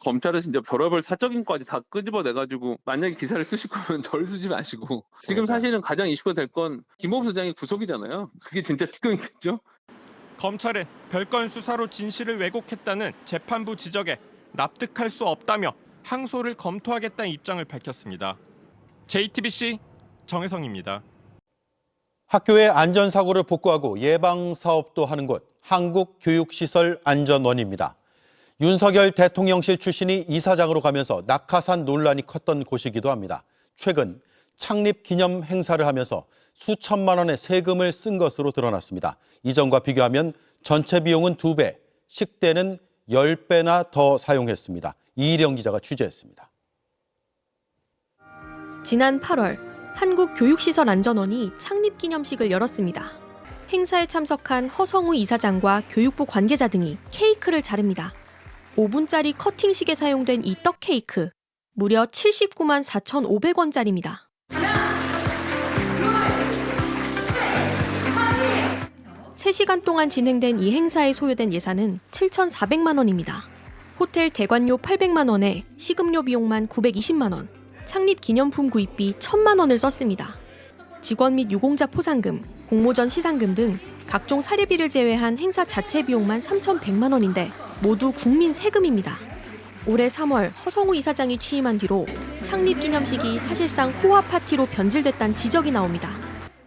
검찰은 진짜 별의별 사적인 것까지 다 끄집어내가지고 만약에 기사를 쓰실 거면 저를 쓰지 마시고 지금 사실은 가장 이슈가 될 건 김범수 회장의 구속이잖아요. 그게 진짜 특검이겠죠? 검찰은 별건 수사로 진실을 왜곡했다는 재판부 지적에 납득할 수 없다며 항소를 검토하겠다는 입장을 밝혔습니다. JTBC 정혜성입니다. 학교의 안전사고를 복구하고 예방사업도 하는 곳, 한국교육시설안전원입니다. 윤석열 대통령실 출신이 이사장으로 가면서 낙하산 논란이 컸던 곳이기도 합니다. 최근 창립 기념 행사를 하면서 수천만 원의 세금을 쓴 것으로 드러났습니다. 이전과 비교하면 전체 비용은 2배, 식대는 10배나 더 사용했습니다. 이희령 기자가 취재했습니다. 지난 8월 한국교육시설안전원이 창립기념식을 열었습니다. 행사에 참석한 허성우 이사장과 교육부 관계자 등이 케이크를 자릅니다. 5분짜리 커팅식에 사용된 이 떡 케이크, 무려 79만 4,500원짜리입니다. 3시간 동안 진행된 이 행사에 소요된 예산은 7,400만 원입니다. 호텔 대관료 800만 원에 식음료 비용만 920만 원, 창립 기념품 구입비 1,000만 원을 썼습니다. 직원 및 유공자 포상금, 공모전 시상금 등 각종 사례비를 제외한 행사 자체 비용만 3,100만 원인데 모두 국민 세금입니다. 올해 3월 허성우 이사장이 취임한 뒤로 창립 기념식이 사실상 호화 파티로 변질됐다는 지적이 나옵니다.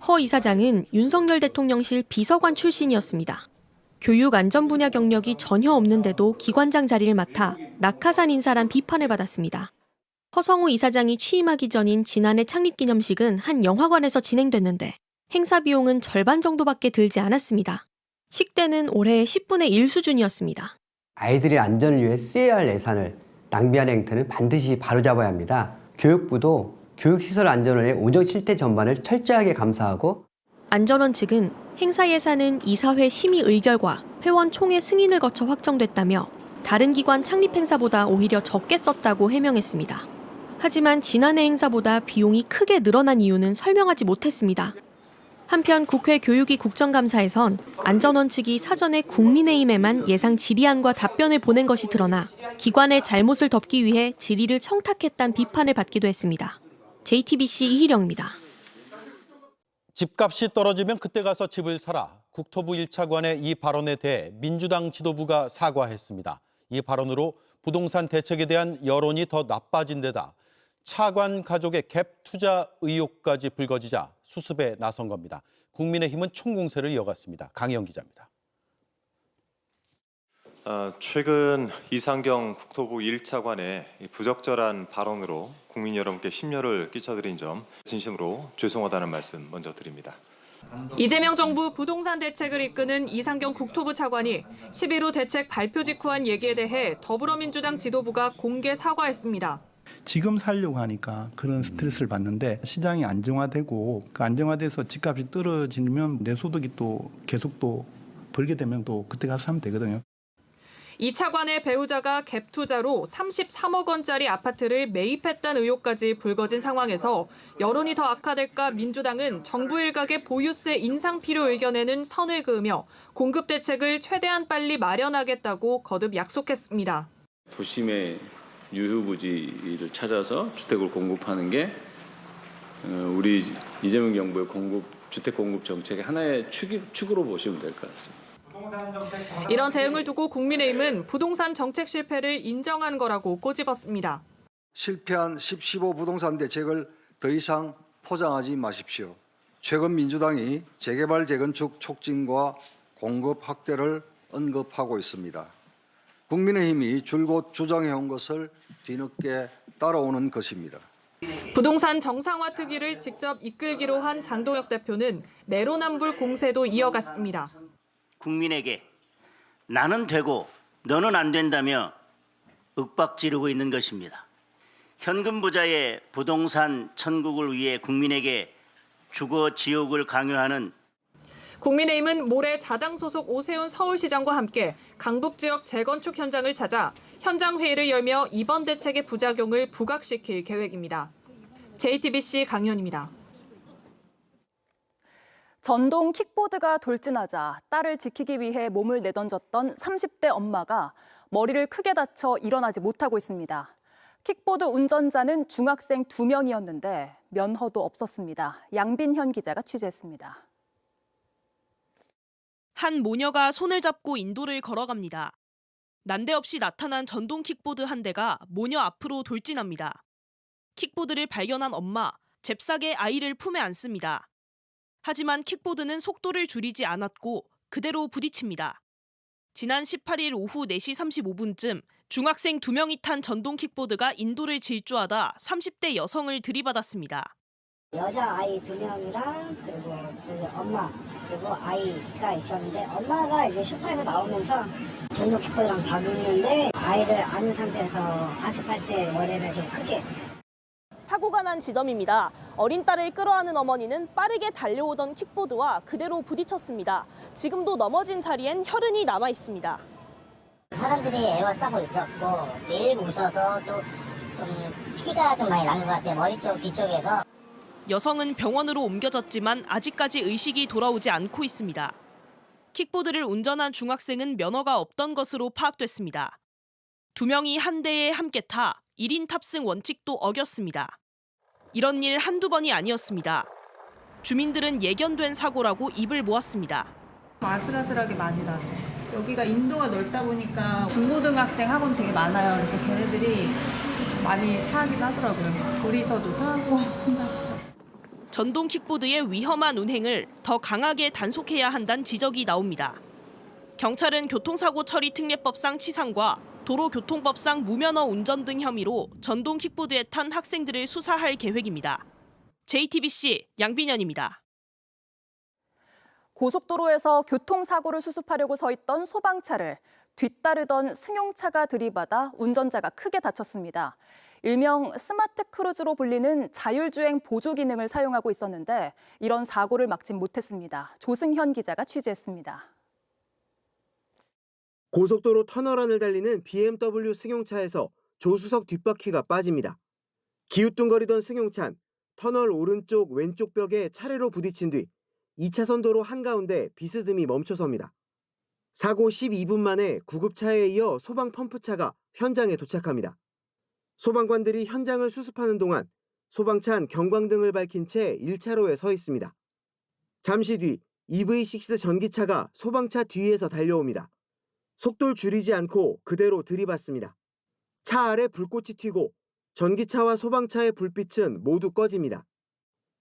허 이사장은 윤석열 대통령실 비서관 출신이었습니다. 교육 안전 분야 경력이 전혀 없는데도 기관장 자리를 맡아 낙하산 인사란 비판을 받았습니다. 허성우 이사장이 취임하기 전인 지난해 창립기념식은 한 영화관에서 진행됐는데 행사 비용은 절반 정도밖에 들지 않았습니다. 식대는 올해 10분의 1 수준이었습니다. 아이들의 안전을 위해 쓰여야 할 예산을 낭비하는 행태는 반드시 바로잡아야 합니다. 교육부도 교육시설 안전원의 운영 실태 전반을 철저하게 감사하고 안전원 측은 행사 예산은 이사회 심의 의결과 회원 총회 승인을 거쳐 확정됐다며 다른 기관 창립 행사보다 오히려 적게 썼다고 해명했습니다. 하지만 지난해 행사보다 비용이 크게 늘어난 이유는 설명하지 못했습니다. 한편 국회 교육위 국정감사에선 안전원 측이 사전에 국민의힘에만 예상 질의안과 답변을 보낸 것이 드러나 기관의 잘못을 덮기 위해 질의를 청탁했다는 비판을 받기도 했습니다. JTBC 이희령입니다. 집값이 떨어지면 그때 가서 집을 사라. 국토부 1차관의 이 발언에 대해 민주당 지도부가 사과했습니다. 이 발언으로 부동산 대책에 대한 여론이 더 나빠진 데다 차관 가족의 갭 투자 의혹까지 불거지자 수습에 나선 겁니다. 국민의힘은 총공세를 이어갔습니다. 강희영 기자입니다. 최근 이상경 국토부 1차관의 부적절한 발언으로 국민 여러분께 심려를 끼쳐드린 점 진심으로 죄송하다는 말씀 먼저 드립니다. 이재명 정부 부동산 대책을 이끄는 이상경 국토부 차관이 11호 대책 발표 직후 한 얘기에 대해 더불어민주당 지도부가 공개 사과했습니다. 지금 살려고 하니까 그런 스트레스를 받는데 시장이 안정화되고 그 안정화돼서 집값이 떨어지면 내 소득이 또 계속 또 벌게 되면 또 그때 가서 사면 되거든요. 이 차관의 배우자가 갭 투자로 33억 원짜리 아파트를 매입했다는 의혹까지 불거진 상황에서 여론이 더 악화될까 민주당은 정부 일각의 보유세 인상 필요 의견에는 선을 그으며 공급 대책을 최대한 빨리 마련하겠다고 거듭 약속했습니다. 도심의 유휴부지를 찾아서 주택을 공급하는 게 우리 이재명 정부의 주택 공급 정책의 하나의 축으로 보시면 될 것 같습니다. 이런 대응을 두고 국민의힘은 부동산 정책 실패를 인정한 거라고 꼬집었습니다. 실패한 10.15 부동산 대책을 더 이상 포장하지 마십시오. 최근 민주당이 재개발 재건축 촉진과 공급 확대를 언급하고 있습니다. 국민의힘이 줄곧 주장해온 것을 뒤늦게 따라오는 것입니다. 부동산 정상화 특위를 직접 이끌기로 한 장동혁 대표는 내로남불 공세도 이어갔습니다. 국민에게 나는 되고 너는 안 된다며 윽박지르고 있는 것입니다. 현금 부자의 부동산 천국을 위해 국민에게 주거 지옥을 강요하는 국민의힘은 모레 자당 소속 오세훈 서울시장과 함께 강북 지역 재건축 현장을 찾아 현장 회의를 열며 이번 대책의 부작용을 부각시킬 계획입니다. JTBC 강현입니다. 전동 킥보드가 돌진하자 딸을 지키기 위해 몸을 내던졌던 30대 엄마가 머리를 크게 다쳐 일어나지 못하고 있습니다. 킥보드 운전자는 중학생 2명이었는데 면허도 없었습니다. 양빈현 기자가 취재했습니다. 한 모녀가 손을 잡고 인도를 걸어갑니다. 난데없이 나타난 전동 킥보드 한 대가 모녀 앞으로 돌진합니다. 킥보드를 발견한 엄마, 잽싸게 아이를 품에 안습니다. 하지만 킥보드는 속도를 줄이지 않았고 그대로 부딪힙니다. 지난 18일 오후 4시 35분쯤 중학생 2명이 탄 전동 킥보드가 인도를 질주하다 30대 여성을 들이받았습니다. 여자아이 2명이랑 그리고 엄마 그리고 아이가 있었는데 엄마가 이제 슈퍼에서 나오면서 전동 킥보드랑 박았는데 아이를 안은 상태에서 아스팔트에 머리를 좀 크게. 사고가 난 지점입니다. 어린 딸을 끌어안은 어머니는 빠르게 달려오던 킥보드와 그대로 부딪혔습니다. 지금도 넘어진 자리엔 혈흔이 남아 있습니다. 사람들이 애워싸고 있었고 매일 웃어서 또 좀 피가 좀 많이 난 것 같아요. 머리 쪽 뒤쪽에서. 여성은 병원으로 옮겨졌지만 아직까지 의식이 돌아오지 않고 있습니다. 킥보드를 운전한 중학생은 면허가 없던 것으로 파악됐습니다. 2명이 한 대에 함께 타 1인 탑승 원칙도 어겼습니다. 이런 일 한두 번이 아니었습니다. 주민들은 예견된 사고라고 입을 모았습니다. 아슬아슬하게 많이 나죠. 여기가 인도가 넓다 보니까 중고등학생 학원 되게 많아요. 그래서 걔네들이 많이 타긴 하더라고요. 둘이서도 타고 혼자서 타고. 전동 킥보드의 위험한 운행을 더 강하게 단속해야 한다는 지적이 나옵니다. 경찰은 교통사고 처리 특례법상 치상과 도로교통법상 무면허 운전 등 혐의로 전동 킥보드에 탄 학생들을 수사할 계획입니다. JTBC 양빈현입니다. 고속도로에서 교통사고를 수습하려고 서 있던 소방차를 뒤따르던 승용차가 들이받아 운전자가 크게 다쳤습니다. 일명 스마트 크루즈로 불리는 자율주행 보조 기능을 사용하고 있었는데 이런 사고를 막진 못했습니다. 조승현 기자가 취재했습니다. 고속도로 터널 안을 달리는 BMW 승용차에서 조수석 뒷바퀴가 빠집니다. 기우뚱거리던 승용차는 터널 오른쪽 왼쪽 벽에 차례로 부딪힌 뒤 2차선 도로 한가운데 비스듬히 멈춰섭니다. 사고 12분 만에 구급차에 이어 소방 펌프차가 현장에 도착합니다. 소방관들이 현장을 수습하는 동안 소방차는 경광등을 밝힌 채 1차로에 서 있습니다. 잠시 뒤 EV6 전기차가 소방차 뒤에서 달려옵니다. 속도를 줄이지 않고 그대로 들이받습니다. 차 아래 불꽃이 튀고 전기차와 소방차의 불빛은 모두 꺼집니다.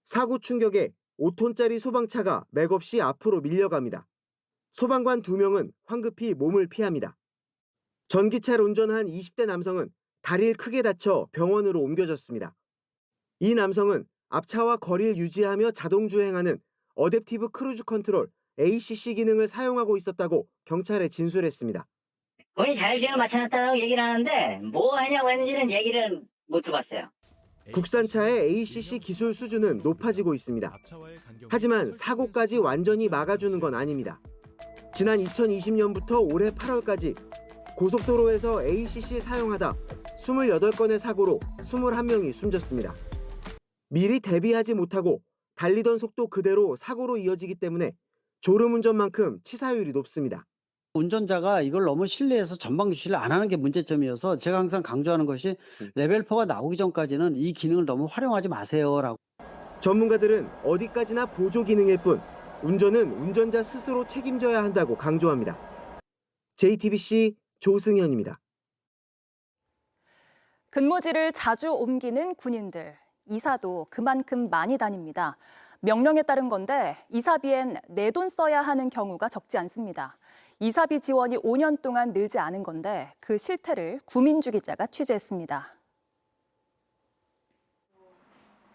사고 충격에 5톤짜리 소방차가 맥없이 앞으로 밀려갑니다. 소방관 2명은 황급히 몸을 피합니다. 전기차를 운전한 20대 남성은 다리를 크게 다쳐 병원으로 옮겨졌습니다. 이 남성은 앞차와 거리를 유지하며 자동 주행하는 어댑티브 크루즈 컨트롤 ACC 기능을 사용하고 있었다고 경찰에 진술했습니다. 본인이 자율주행을 맡아놨다고 얘기를 하는데 뭐 하냐고 했는지는 얘기를 못 들어봤어요. 국산차의 ACC 기술 수준은 높아지고 있습니다. 하지만 사고까지 완전히 막아주는 건 아닙니다. 지난 2020년부터 올해 8월까지 고속도로에서 ACC 사용하다 28건의 사고로 21명이 숨졌습니다. 미리 대비하지 못하고 달리던 속도 그대로 사고로 이어지기 때문에 졸음운전만큼 치사율이 높습니다. 운전자가 이걸 너무 신뢰해서 전방 주시를 안 하는 게 문제점이어서 제가 항상 강조하는 것이 레벨 4가 나오기 전까지는 이 기능을 너무 활용하지 마세요라고. 전문가들은 어디까지나 보조 기능일 뿐 운전은 운전자 스스로 책임져야 한다고 강조합니다. JTBC 조승현입니다. 근무지를 자주 옮기는 군인들. 이사도 그만큼 많이 다닙니다. 명령에 따른 건데 이사비엔 내 돈 써야 하는 경우가 적지 않습니다. 이사비 지원이 5년 동안 늘지 않은 건데 그 실태를 구민주 기자가 취재했습니다.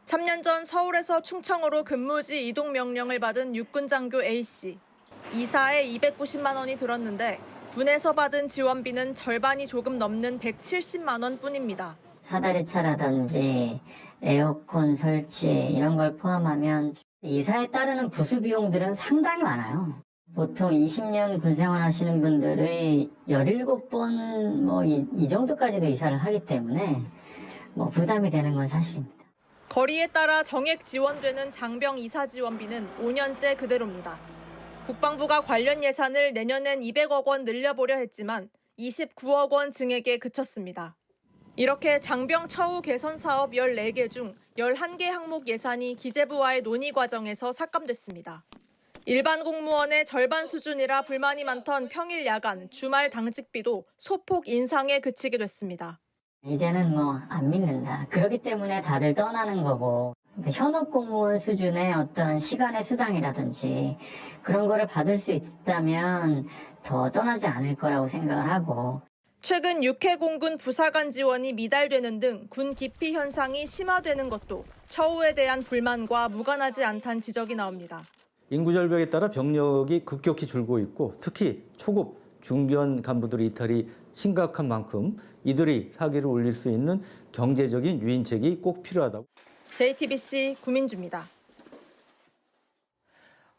3년 전 서울에서 충청으로 근무지 이동 명령을 받은 육군 장교 A씨. 이사에 290만 원이 들었는데 군에서 받은 지원비는 절반이 조금 넘는 170만 원 뿐입니다. 사다리차라든지 에어컨 설치 이런 걸 포함하면 이사에 따르는 부수 비용들은 상당히 많아요. 보통 20년 군 생활하시는 분들의 17번 뭐 이 정도까지도 이사를 하기 때문에 뭐 부담이 되는 건 사실입니다. 거리에 따라 정액 지원되는 장병 이사 지원비는 5년째 그대로입니다. 국방부가 관련 예산을 내년엔 200억 원 늘려보려 했지만 29억 원 증액에 그쳤습니다. 이렇게 장병 처우 개선 사업 14개 중 11개 항목 예산이 기재부와의 논의 과정에서 삭감됐습니다. 일반 공무원의 절반 수준이라 불만이 많던 평일 야간, 주말 당직비도 소폭 인상에 그치게 됐습니다. 이제는 뭐 안 믿는다. 그렇기 때문에 다들 떠나는 거고 그러니까 현업 공무원 수준의 어떤 시간의 수당이라든지 그런 거를 받을 수 있다면 더 떠나지 않을 거라고 생각을 하고 최근 육해공군 부사관 지원이 미달되는 등 군 기피 현상이 심화되는 것도 처우에 대한 불만과 무관하지 않다는 지적이 나옵니다. 인구 절벽에 따라 병력이 급격히 줄고 있고 특히 초급, 중견 간부들의 이탈이 심각한 만큼 이들이 사기를 올릴 수 있는 경제적인 유인책이 꼭 필요하다고. JTBC 구민주입니다.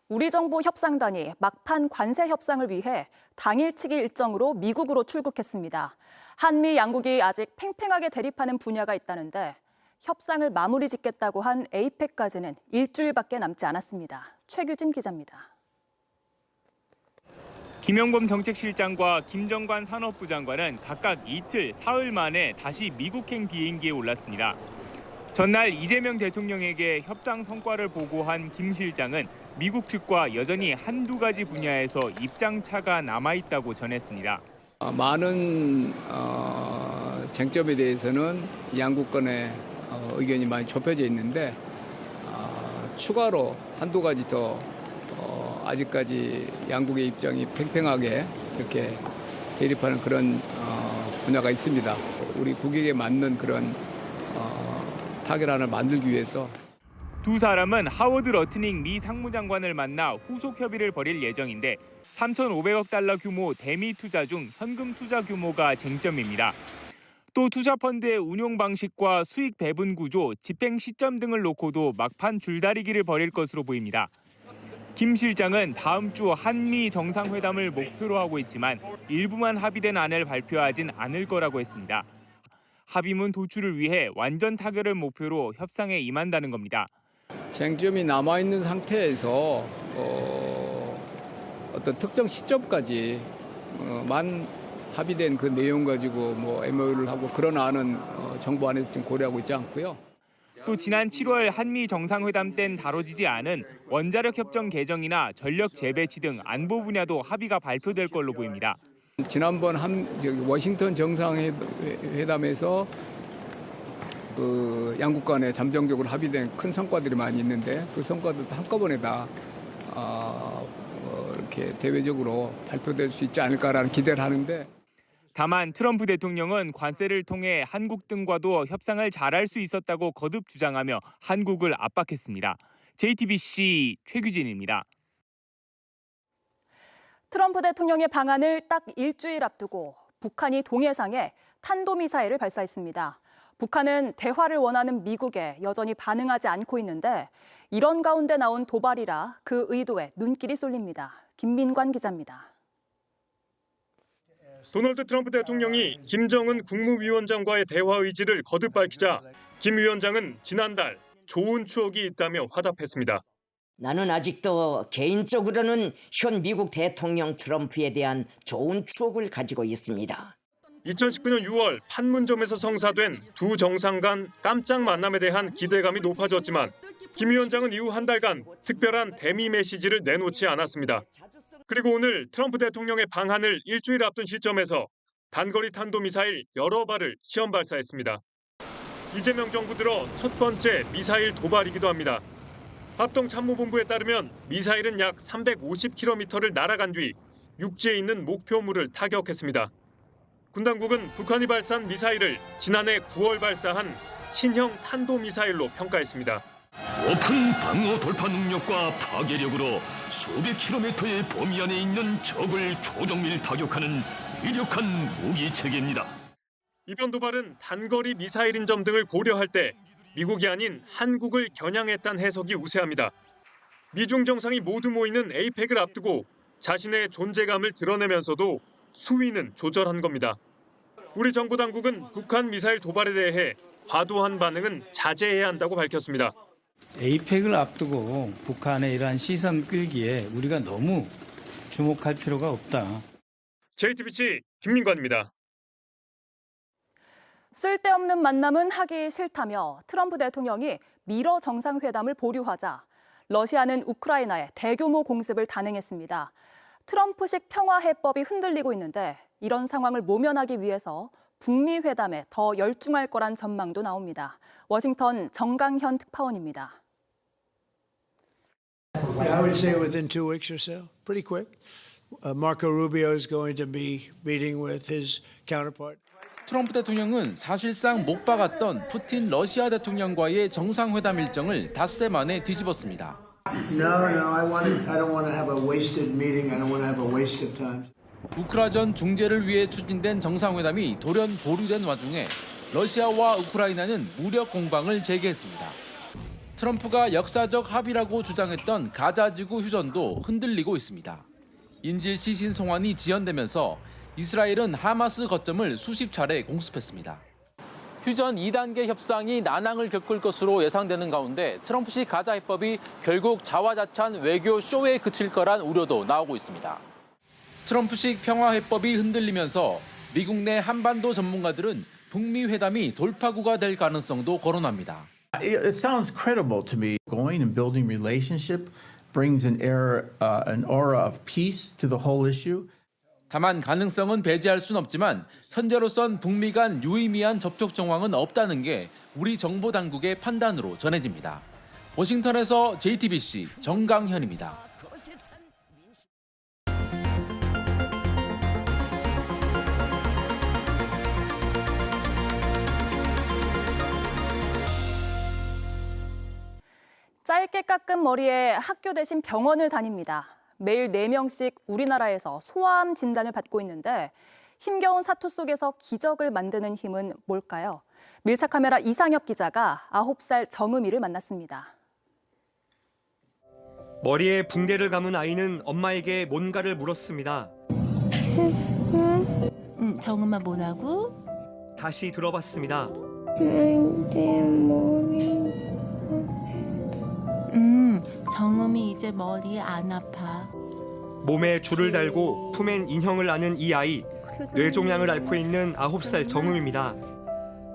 우리 정부 협상단이 막판 관세 협상을 위해 당일치기 일정으로 미국으로 출국했습니다. 한미 양국이 아직 팽팽하게 대립하는 분야가 있다는데 협상을 마무리 짓겠다고 한 APEC까지는 일주일밖에 남지 않았습니다. 최규진 기자입니다. 김영범 정책실장과 김정관 산업부 장관은 각각 이틀, 사흘 만에 다시 미국행 비행기에 올랐습니다. 전날 이재명 대통령에게 협상 성과를 보고한 김 실장은 미국 측과 여전히 한두 가지 분야에서 입장차가 남아있다고 전했습니다. 많은 쟁점에 대해서는 양국 간의 의견이 많이 좁혀져 있는데 추가로 한두 가지 더 아직까지 양국의 입장이 팽팽하게 이렇게 대립하는 그런 분야가 있습니다. 우리 국익에 맞는 그런 타결안을 만들기 위해서 두 사람은 하워드 러트닝 미 상무장관을 만나 후속 협의를 벌일 예정인데 3,500억 달러 규모 대미 투자 중 현금 투자 규모가 쟁점입니다. 또 투자펀드의 운용 방식과 수익 배분 구조, 집행 시점 등을 놓고도 막판 줄다리기를 벌일 것으로 보입니다. 김 실장은 다음 주 한미 정상회담을 목표로 하고 있지만 일부만 합의된 안을 발표하진 않을 거라고 했습니다. 합의문 도출을 위해 완전 타결을 목표로 협상에 임한다는 겁니다. 쟁점이 남아있는 상태에서 어떤 어떤 특정 시점까지 만 합의된 그 내용 가지고 뭐 MOU를 하고 그런 안은 정부 안에서 지금 고려하고 있지 않고요. 또 지난 7월 한미 정상회담 땐 다뤄지지 않은 원자력 협정 개정이나 전력 재배치 등 안보 분야도 합의가 발표될 걸로 보입니다. 지난번 워싱턴 정상회담에서 그 양국 간에 잠정적으로 합의된 큰 성과들이 많이 있는데 그 성과들도 한꺼번에 다 이렇게 대외적으로 발표될 수 있지 않을까라는 기대를 하는데. 다만 트럼프 대통령은 관세를 통해 한국 등과도 협상을 잘할 수 있었다고 거듭 주장하며 한국을 압박했습니다. JTBC 최규진입니다. 트럼프 대통령의 방한을 딱 일주일 앞두고 북한이 동해상에 탄도미사일을 발사했습니다. 북한은 대화를 원하는 미국에 여전히 반응하지 않고 있는데 이런 가운데 나온 도발이라 그 의도에 눈길이 쏠립니다. 김민관 기자입니다. 도널드 트럼프 대통령이 김정은 국무위원장과의 대화 의지를 거듭 밝히자 김 위원장은 지난달 좋은 추억이 있다며 화답했습니다. 나는 아직도 개인적으로는 현 미국 대통령 트럼프에 대한 좋은 추억을 가지고 있습니다. 2019년 6월 판문점에서 성사된 두 정상 간 깜짝 만남에 대한 기대감이 높아졌지만 김 위원장은 이후 한 달간 특별한 대미 메시지를 내놓지 않았습니다. 그리고 오늘 트럼프 대통령의 방한을 일주일 앞둔 시점에서 단거리 탄도미사일 여러 발을 시험 발사했습니다. 이재명 정부 들어 첫 번째 미사일 도발이기도 합니다. 합동참모본부에 따르면 미사일은 약 350km를 날아간 뒤 육지에 있는 목표물을 타격했습니다. 군 당국은 북한이 발사한 미사일을 지난해 9월 발사한 신형 탄도미사일로 평가했습니다. 높은 방어 돌파 능력과 파괴력으로 수백 킬로미터의 범위 안에 있는 적을 초정밀 타격하는 위력한 무기 체계입니다. 이번 도발은 단거리 미사일인 점 등을 고려할 때 미국이 아닌 한국을 겨냥했다는 해석이 우세합니다. 미중 정상이 모두 모이는 에이펙을 앞두고 자신의 존재감을 드러내면서도 수위는 조절한 겁니다. 우리 정부 당국은 북한 미사일 도발에 대해 과도한 반응은 자제해야 한다고 밝혔습니다. 에이펙을 앞두고 북한의 이러한 시선 끌기에 우리가 너무 주목할 필요가 없다. JTBC 김민관입니다. 쓸데없는 만남은 하기 싫다며 트럼프 대통령이 미러 정상회담을 보류하자 러시아는 우크라이나에 대규모 공습을 단행했습니다. 트럼프식 평화해법이 흔들리고 있는데 이런 상황을 모면하기 위해서 북미 회담에 더 열중할 거란 전망도 나옵니다. 워싱턴 정강현 특파원입니다. Yeah, I would say within 2 weeks or so, pretty quick. Marco Rubio is going to be meeting with his counterpart. 트럼프 대통령은 사실상 못 박았던 푸틴 러시아 대통령과의 정상회담 일정을 닷새 만에 뒤집었습니다. No, I don't want to have a wasted meeting. I don't want to have a waste of time. 우크라전 중재를 위해 추진된 정상회담이 돌연 보류된 와중에 러시아와 우크라이나는 무력 공방을 재개했습니다. 트럼프가 역사적 합의라고 주장했던 가자지구 휴전도 흔들리고 있습니다. 인질 시신 송환이 지연되면서 이스라엘은 하마스 거점을 수십 차례 공습했습니다. 휴전 2단계 협상이 난항을 겪을 것으로 예상되는 가운데 트럼프식 가자 해법이 결국 자화자찬 외교 쇼에 그칠 거란 우려도 나오고 있습니다. 트럼프식 평화 해법이 흔들리면서 미국 내 한반도 전문가들은 북미 회담이 돌파구가 될 가능성도 거론합니다. It sounds credible to me. Going and building relationship brings an aura of peace to the whole issue. 다만 가능성은 배제할 순 없지만 현재로선 북미 간 유의미한 접촉 정황은 없다는 게 우리 정보 당국의 판단으로 전해집니다. 워싱턴에서 JTBC 정강현입니다. 짧게 깎은 머리에 학교 대신 병원을 다닙니다. 매일 4명씩 우리나라에서 소아암 진단을 받고 있는데 힘겨운 사투 속에서 기적을 만드는 힘은 뭘까요? 밀착카메라 이상엽 기자가 9살 정음이를 만났습니다. 머리에 붕대를 감은 아이는 엄마에게 뭔가를 물었습니다. 정음아 뭐라고? 다시 들어봤습니다. 정음이 이제 머리에 안 아파. 몸에 줄을 달고 품엔 인형을 안은 이 아이, 뇌종양을 앓고 있는 9살 정음입니다.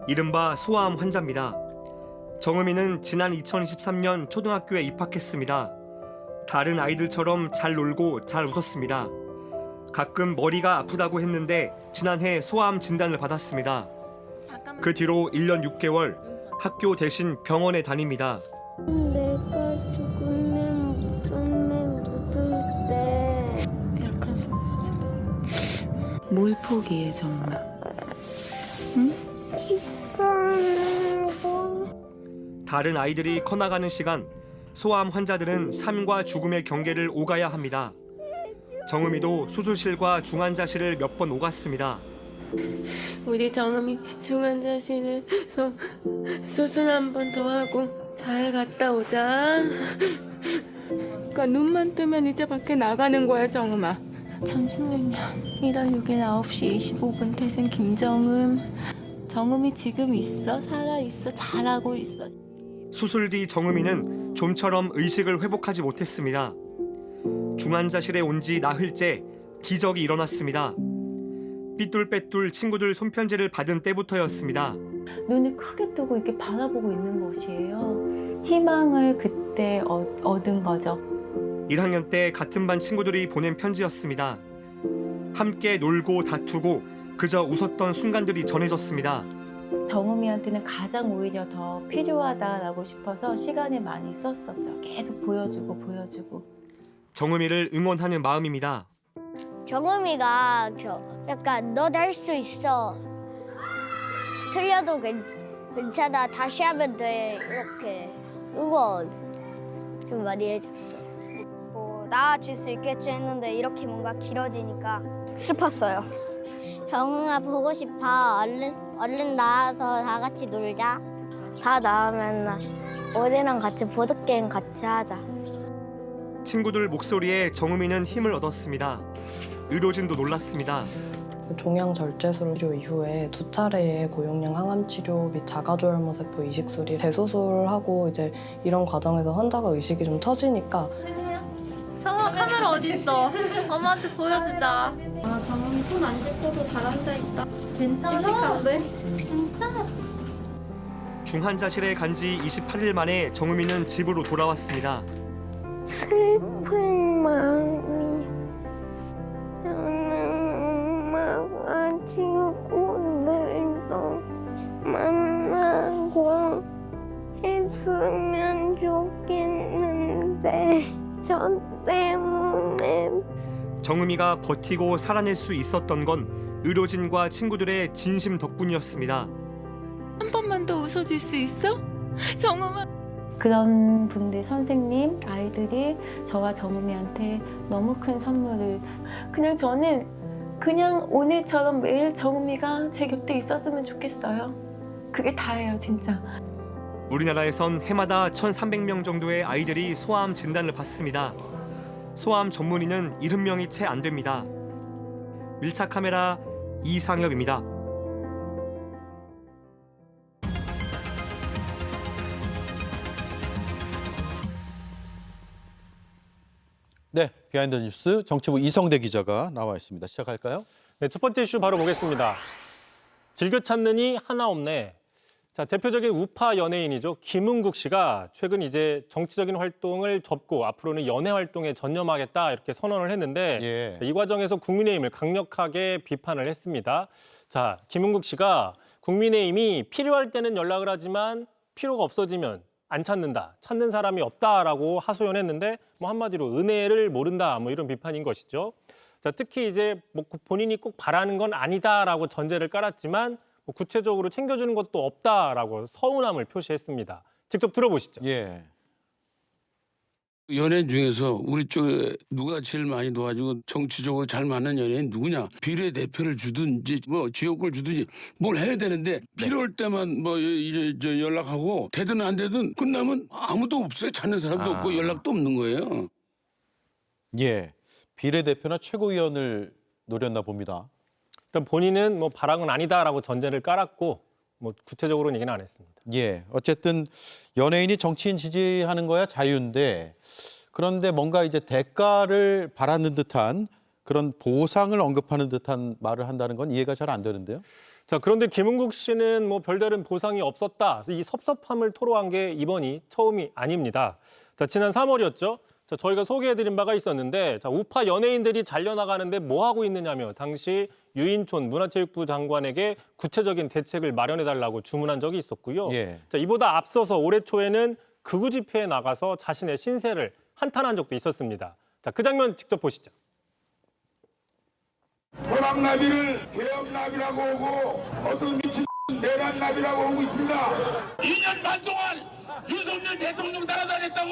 이른바 소아암 환자입니다. 정음이는 지난 2013년 초등학교에 입학했습니다. 다른 아이들처럼 잘 놀고 잘 웃었습니다. 가끔 머리가 아프다고 했는데 지난해 소아암 진단을 받았습니다. 그 뒤로 1년 6개월 학교 대신 병원에 다닙니다. 내가 죽으면 묻을 때 약간 소리지. 뭘 포기해 정말? 응? 다른 아이들이 커나가는 시간, 소아암 환자들은 삶과 죽음의 경계를 오가야 합니다. 정음이도 수술실과 중환자실을 몇 번 오갔습니다. 우리 정음이 중환자실에서 수술 한 번 더 하고 잘 갔다 오자. 그러니까 눈만 뜨면 이제 밖에 나가는 거야, 정음아. 2016년 1월 6일 9시 25분 태생 김정음. 정음이 지금 있어, 살아있어, 잘하고 있어. 수술 뒤 정음이는 좀처럼 의식을 회복하지 못했습니다. 중환자실에 온 지 나흘째 기적이 일어났습니다. 삐뚤빼뚤 친구들 손편지를 받은 때부터였습니다. 눈을 크게 뜨고 이렇게 바라보고 있는 것이에요. 희망을 그때 얻은 거죠. 1학년 때 같은 반 친구들이 보낸 편지였습니다. 함께 놀고 다투고 그저 웃었던 순간들이 전해졌습니다. 정음이한테는 가장 오히려 더 필요하다라고 싶어서 시간을 많이 썼었죠. 계속 보여주고. 정음이를 응원하는 마음입니다. 정음이가 약간 너 할 수 있어. 틀려도 괜찮아. 다시 하면 돼. 이렇게 응원 좀 많이 해줬어. 뭐 나아질 수 있겠지 했는데 이렇게 뭔가 길어지니까 슬펐어요. 정음아 보고 싶어. 얼른 나와서 다 같이 놀자. 다 나오면 우리랑 같이 보드게임 같이 하자. 친구들 목소리에 정음이는 힘을 얻었습니다. 의료진도 놀랐습니다. 종양 절제술 치료 이후에 2차례의 고용량 항암 치료 및 자가조혈모세포 이식 수리 재수술하고 이제 이런 과정에서 환자가 의식이 좀 처지니까 정아 카메라 어디 있어? 엄마한테 보여주자. 아 정음이 손 안 짚고도 잘 앉아 있다. 괜찮아? 씩씩한데? 진짜? 중환자실에 간 지 28일 만에 정음이는 집으로 돌아왔습니다. 슬픈 마음이 저는 엄마가 친구들도 만나고 했으면 좋겠는데 저 때문에. 정음이가 버티고 살아낼 수 있었던 건 의료진과 친구들의 진심 덕분이었습니다. 한 번만 더 웃어줄 수 있어? 정음아. 그런 분들, 선생님, 아이들이 저와 정음이한테 너무 큰 선물을. 그냥 저는 그냥 오늘처럼 매일 정음이가 제 곁에 있었으면 좋겠어요. 그게 다예요, 진짜. 우리나라에선 해마다 1,300명 정도의 아이들이 소아암 진단을 받습니다. 소아암 전문의는 70명이 채 안 됩니다. 밀착 카메라 이상엽입니다. 네, 비하인드 뉴스 정치부 이성대 기자가 나와 있습니다. 시작할까요? 네, 첫 번째 이슈 바로 보겠습니다. 즐겨 찾느니 하나 없네. 자, 대표적인 우파 연예인이죠. 김은국 씨가 최근 이제 정치적인 활동을 접고 앞으로는 연애 활동에 전념하겠다 이렇게 선언을 했는데 이 과정에서 국민의힘을 강력하게 비판을 했습니다. 자, 김은국 씨가 국민의힘이 필요할 때는 연락을 하지만 필요가 없어지면 안 찾는다. 찾는 사람이 없다라고 하소연했는데 뭐 한마디로 은혜를 모른다 뭐 이런 비판인 것이죠. 자, 특히 이제 뭐 본인이 꼭 바라는 건 아니다라고 전제를 깔았지만 뭐 구체적으로 챙겨주는 것도 없다라고 서운함을 표시했습니다. 직접 들어보시죠. 예. 연예인 중에서 우리 쪽에 누가 제일 많이 도와주고 정치적으로 잘 맞는 연예인 누구냐? 비례대표를 주든지 뭐 지역구를 주든지 뭘 해야 되는데 필요할 때만 뭐 이제 연락하고 되든 안 되든 끝나면 아무도 없어요. 찾는 사람도 없고 연락도 없는 거예요. 예. 비례대표나 최고위원을 노렸나 봅니다. 일단 본인은 뭐 바람은 아니다라고 전제를 깔았고 뭐 구체적으로는 얘기는 안 했습니다. 예. 어쨌든 연예인이 정치인 지지하는 거야 자유인데 그런데 뭔가 이제 대가를 바라는 듯한 그런 보상을 언급하는 듯한 말을 한다는 건 이해가 잘 안 되는데요. 자, 그런데 김은국 씨는 뭐 별다른 보상이 없었다. 이 섭섭함을 토로한 게 이번이 처음이 아닙니다. 자, 지난 3월이었죠. 자, 저희가 소개해드린 바가 있었는데, 자, 우파 연예인들이 잘려나가는데 뭐 하고 있느냐며 당시 유인촌 문화체육부 장관에게 구체적인 대책을 마련해달라고 주문한 적이 있었고요. 예. 자, 이보다 앞서서 올해 초에는 극우 집회에 나가서 자신의 신세를 한탄한 적도 있었습니다. 자, 그 장면 직접 보시죠. 호랑나비를 개혁나비라고 오고 어떤 미친 내란나비라고 오고 있습니다. 2년 반 동안 윤석열 대통령 따라다녔다고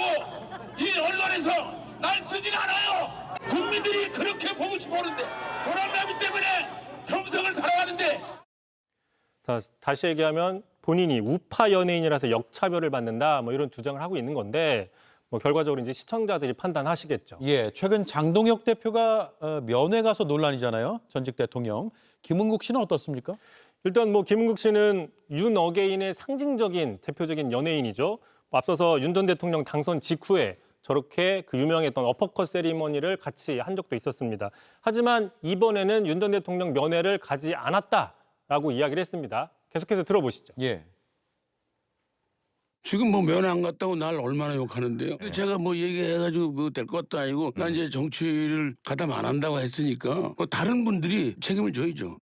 이 언론에서 날 쓰진 않아요. 국민들이 그렇게 보고 싶어하는데 호랑나비 때문에 평생을 살아가는데. 자, 다시 얘기하면 본인이 우파 연예인이라서 역차별을 받는다 뭐 이런 주장을 하고 있는 건데 뭐 결과적으로 이제 시청자들이 판단하시겠죠. 예, 최근 장동혁 대표가 면회 가서 논란이잖아요. 전직 대통령. 김은국 씨는 어떻습니까? 일단 뭐 김은국 씨는 윤 어게인의 상징적인 대표적인 연예인이죠. 앞서서 윤 전 대통령 당선 직후에 저렇게 그 유명했던 어퍼컷 세리머니를 같이 한 적도 있었습니다. 하지만 이번에는 윤 전 대통령 면회를 가지 않았다라고 이야기를 했습니다. 계속해서 들어보시죠. 예. 지금 뭐 면회 안 갔다고 날 얼마나 욕하는데요. 근데 제가 뭐 얘기해가지고 뭐 될 것도 아니고 난 이제 정치를 가담 안 한다고 했으니까 뭐 다른 분들이 책임을 져야죠.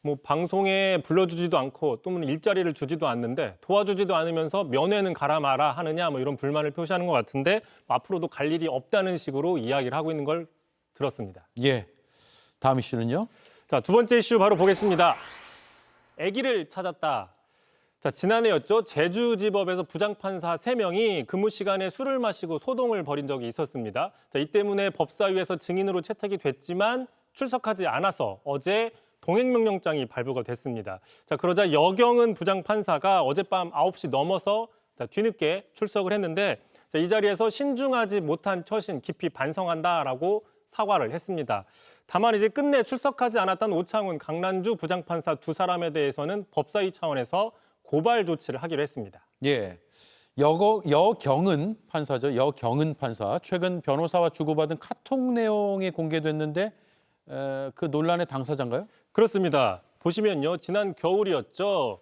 뭐 방송에 불러주지도 않고 또 일자리를 주지도 않는데 도와주지도 않으면서 면회는 가라 마라 하느냐 뭐 이런 불만을 표시하는 것 같은데 앞으로도 갈 일이 없다는 식으로 이야기를 하고 있는 걸 들었습니다. 예. 다음 이슈는요? 자, 두 번째 이슈 바로 보겠습니다. 아기를 찾았다. 자, 지난해였죠. 제주지법에서 부장판사 3명이 근무 시간에 술을 마시고 소동을 벌인 적이 있었습니다. 자, 이 때문에 법사위에서 증인으로 채택이 됐지만 출석하지 않아서 어제 동행명령장이 발부가 됐습니다. 자, 그러자 여경은 부장판사가 어젯밤 9시 넘어서 뒤늦게 출석을 했는데 자, 이 자리에서 신중하지 못한 처신 깊이 반성한다라고 사과를 했습니다. 다만 이제 끝내 출석하지 않았던 오창훈, 강란주 부장판사 두 사람에 대해서는 법사위 차원에서 고발 조치를 하기로 했습니다. 예. 여경은 판사죠. 여경은 판사. 최근 변호사와 주고받은 카톡 내용이 공개됐는데 그 논란의 당사자인가요? 그렇습니다. 보시면요. 지난 겨울이었죠.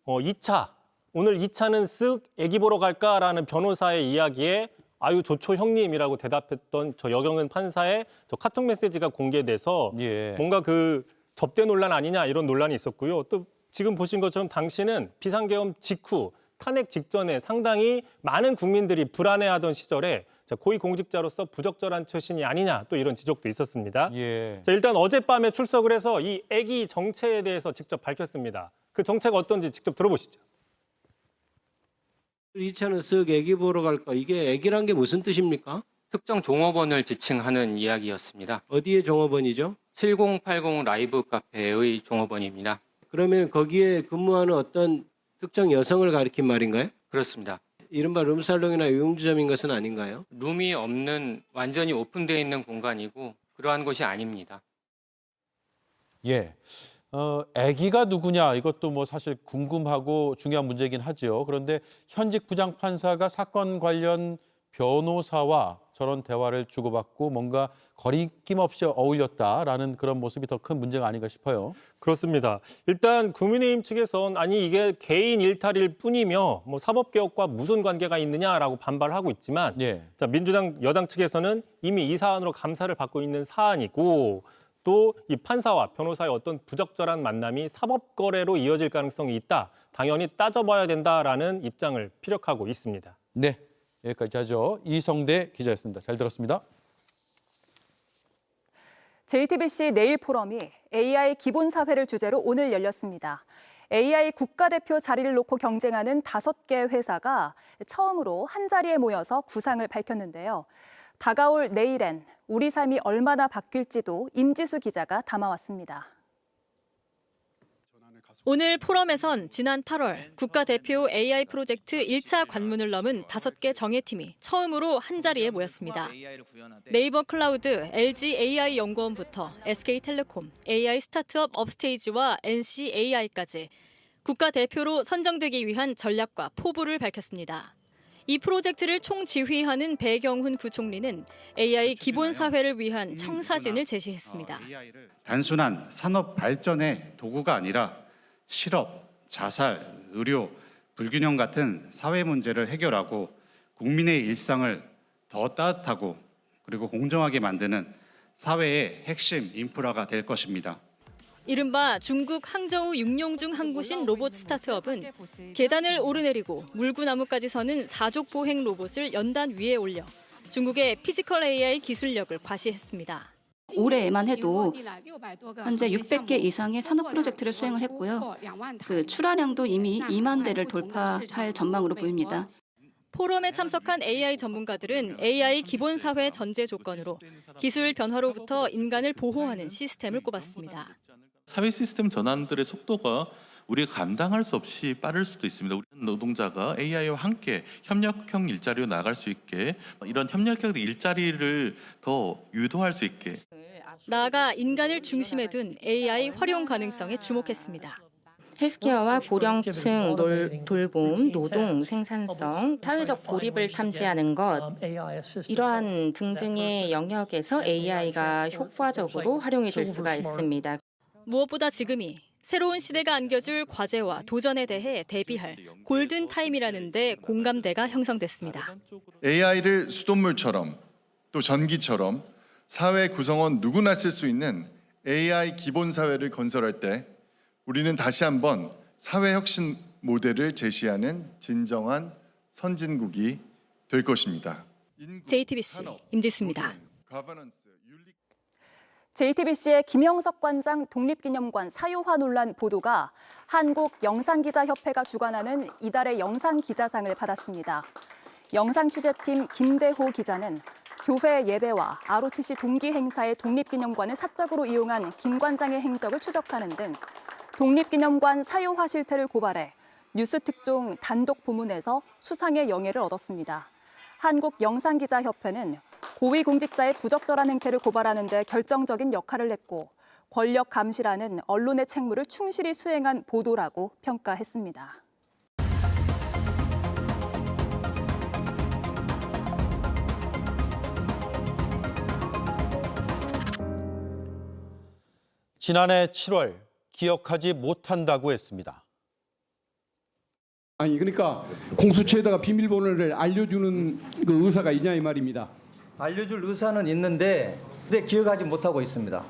2차. 오늘 2차는 쓱 애기 보러 갈까라는 변호사의 이야기에 아유 좋죠 형님이라고 대답했던 저 여경은 판사의 저 카톡 메시지가 공개돼서 예. 뭔가 그 접대 논란 아니냐 이런 논란이 있었고요. 또 지금 보신 것처럼 당시는 비상계엄 직후 탄핵 직전에 상당히 많은 국민들이 불안해하던 시절에 고위공직자로서 부적절한 처신이 아니냐 또 이런 지적도 있었습니다. 예. 자, 일단 어젯밤에 출석을 해서 이 아기 정체에 대해서 직접 밝혔습니다. 그 정체가 어떤지 직접 들어보시죠. 2차는 쓱 애기 보러 갈까? 이게 애기란 게 무슨 뜻입니까? 특정 종업원을 지칭하는 이야기였습니다. 어디의 종업원이죠? 7080 라이브 카페의 종업원입니다. 그러면 거기에 근무하는 어떤 특정 여성을 가리킨 말인가요? 그렇습니다. 이른바 룸살롱이나 유흥주점인 것은 아닌가요? 룸이 없는 완전히 오픈되어 있는 공간이고 그러한 것이 아닙니다. 예. 아기가 누구냐 이것도 뭐 사실 궁금하고 중요한 문제이긴 하죠. 그런데 현직 부장판사가 사건 관련 변호사와 저런 대화를 주고받고 뭔가 거리낌 없이 어울렸다라는 그런 모습이 더 큰 문제가 아닌가 싶어요. 그렇습니다. 일단 국민의힘 측에선 아니 이게 개인 일탈일 뿐이며 뭐 사법개혁과 무슨 관계가 있느냐라고 반발하고 있지만 예. 자, 민주당 여당 측에서는 이미 이 사안으로 감사를 받고 있는 사안이고 또 이 판사와 변호사의 어떤 부적절한 만남이 사법거래로 이어질 가능성이 있다. 당연히 따져봐야 된다라는 입장을 피력하고 있습니다. 네, 여기까지 하죠. 이성대 기자였습니다. 잘 들었습니다. JTBC 내일 포럼이 AI 기본사회를 주제로 오늘 열렸습니다. AI 국가대표 자리를 놓고 경쟁하는 5개 회사가 처음으로 한자리에 모여서 구상을 밝혔는데요. 다가올 내일엔 우리 삶이 얼마나 바뀔지도 임지수 기자가 담아왔습니다. 오늘 포럼에선 지난 8월 국가대표 AI 프로젝트 1차 관문을 넘은 5개 정예팀이 처음으로 한자리에 모였습니다. 네이버 클라우드, LG AI 연구원부터 SK텔레콤, AI 스타트업 업스테이지와 NC AI까지 국가대표로 선정되기 위한 전략과 포부를 밝혔습니다. 이 프로젝트를 총지휘하는 배경훈 부총리는 AI 기본 사회를 위한 청사진을 제시했습니다. 단순한 산업 발전의 도구가 아니라 실업, 자살, 의료, 불균형 같은 사회 문제를 해결하고 국민의 일상을 더 따뜻하고 그리고 공정하게 만드는 사회의 핵심 인프라가 될 것입니다. 이른바 중국 항저우 육룡중 항구신 로봇 스타트업은 계단을 오르내리고 물구나무까지 서는 사족 보행 로봇을 연단 위에 올려 중국의 피지컬 AI 기술력을 과시했습니다. 올해만 해도 현재 600개 이상의 산업 프로젝트를 수행을 했고요. 그 출하량도 이미 2만 대를 돌파할 전망으로 보입니다. 포럼에 참석한 AI 전문가들은 AI 기본 사회 전제 조건으로 기술 변화로부터 인간을 보호하는 시스템을 꼽았습니다. 사회 시스템 전환들의 속도가 우리가 감당할 수 없이 빠를 수도 있습니다. 우리 노동자가 AI와 함께 협력형 일자리로 나갈 수 있게 이런 협력형 일자리를 더 유도할 수 있게 나아가 인간을 중심에 둔 AI 활용 가능성에 주목했습니다. 헬스케어와 고령층 돌봄, 노동, 생산성, 사회적 고립을 탐지하는 것, 이러한 등등의 영역에서 AI가 효과적으로 활용이 될 수가 있습니다. 무엇보다 지금이 새로운 시대가 안겨줄 과제와 도전에 대해 대비할 골든타임이라는 데 공감대가 형성됐습니다. AI를 수돗물처럼 또 전기처럼 사회 구성원 누구나 쓸 수 있는 AI 기본 사회를 건설할 때 우리는 다시 한번 사회 혁신 모델을 제시하는 진정한 선진국이 될 것입니다. JTBC 임지수입니다. JTBC의 김영석 관장 독립기념관 사유화 논란 보도가 한국영상기자협회가 주관하는 이달의 영상기자상을 받았습니다. 영상취재팀 김대호 기자는 교회 예배와 ROTC 동기 행사의 독립기념관을 사적으로 이용한 김 관장의 행적을 추적하는 등 독립기념관 사유화 실태를 고발해 뉴스 특종 단독 부문에서 수상의 영예를 얻었습니다. 한국영상기자협회는 고위공직자의 부적절한 행태를 고발하는 데 결정적인 역할을 했고 권력 감시라는 언론의 책무를 충실히 수행한 보도라고 평가했습니다. 지난해 7월 기억하지 못한다고 했습니다. 아니 그러니까 공수처에다가 비밀번호를 알려주는 그 의사가 있냐 이 말입니다. 알려줄 의사는 있는데 근데 기억하지 못하고 있습니다.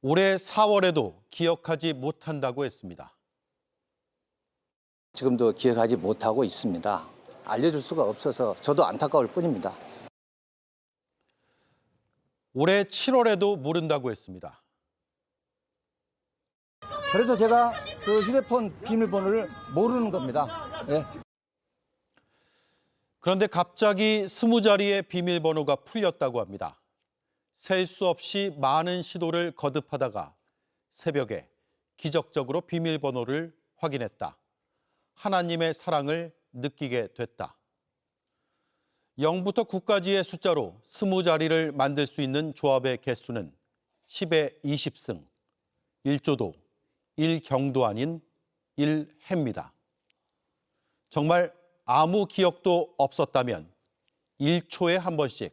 올해 4월에도 기억하지 못한다고 했습니다. 지금도 기억하지 못하고 있습니다. 알려줄 수가 없어서 저도 안타까울 뿐입니다. 올해 7월에도 모른다고 했습니다. 그래서 제가 그 휴대폰 비밀번호를 모르는 겁니다. 네. 그런데 갑자기 20자리의 비밀번호가 풀렸다고 합니다. 셀 수 없이 많은 시도를 거듭하다가 새벽에 기적적으로 비밀번호를 확인했다. 하나님의 사랑을 느끼게 됐다. 0부터 9까지의 숫자로 20자리를 만들 수 있는 조합의 개수는 10의 20승, 1조도, 1경도 아닌 1해입니다. 정말 아무 기억도 없었다면 1초에 한 번씩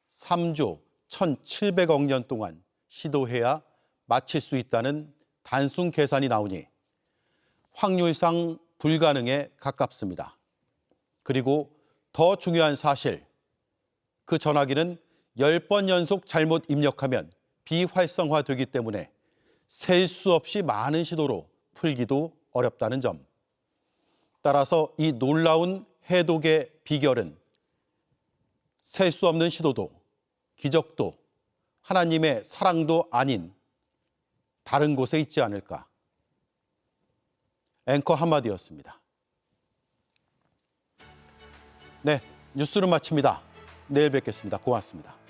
3조 1,700억 년 동안 시도해야 마칠 수 있다는 단순 계산이 나오니 확률상 불가능에 가깝습니다. 그리고 더 중요한 사실, 그 전화기는 10번 연속 잘못 입력하면 비활성화되기 때문에 셀 수 없이 많은 시도로 풀기도 어렵다는 점. 따라서 이 놀라운 해독의 비결은 셀 수 없는 시도도 기적도 하나님의 사랑도 아닌 다른 곳에 있지 않을까. 앵커 한마디였습니다. 네, 뉴스를 마칩니다. 내일 뵙겠습니다. 고맙습니다.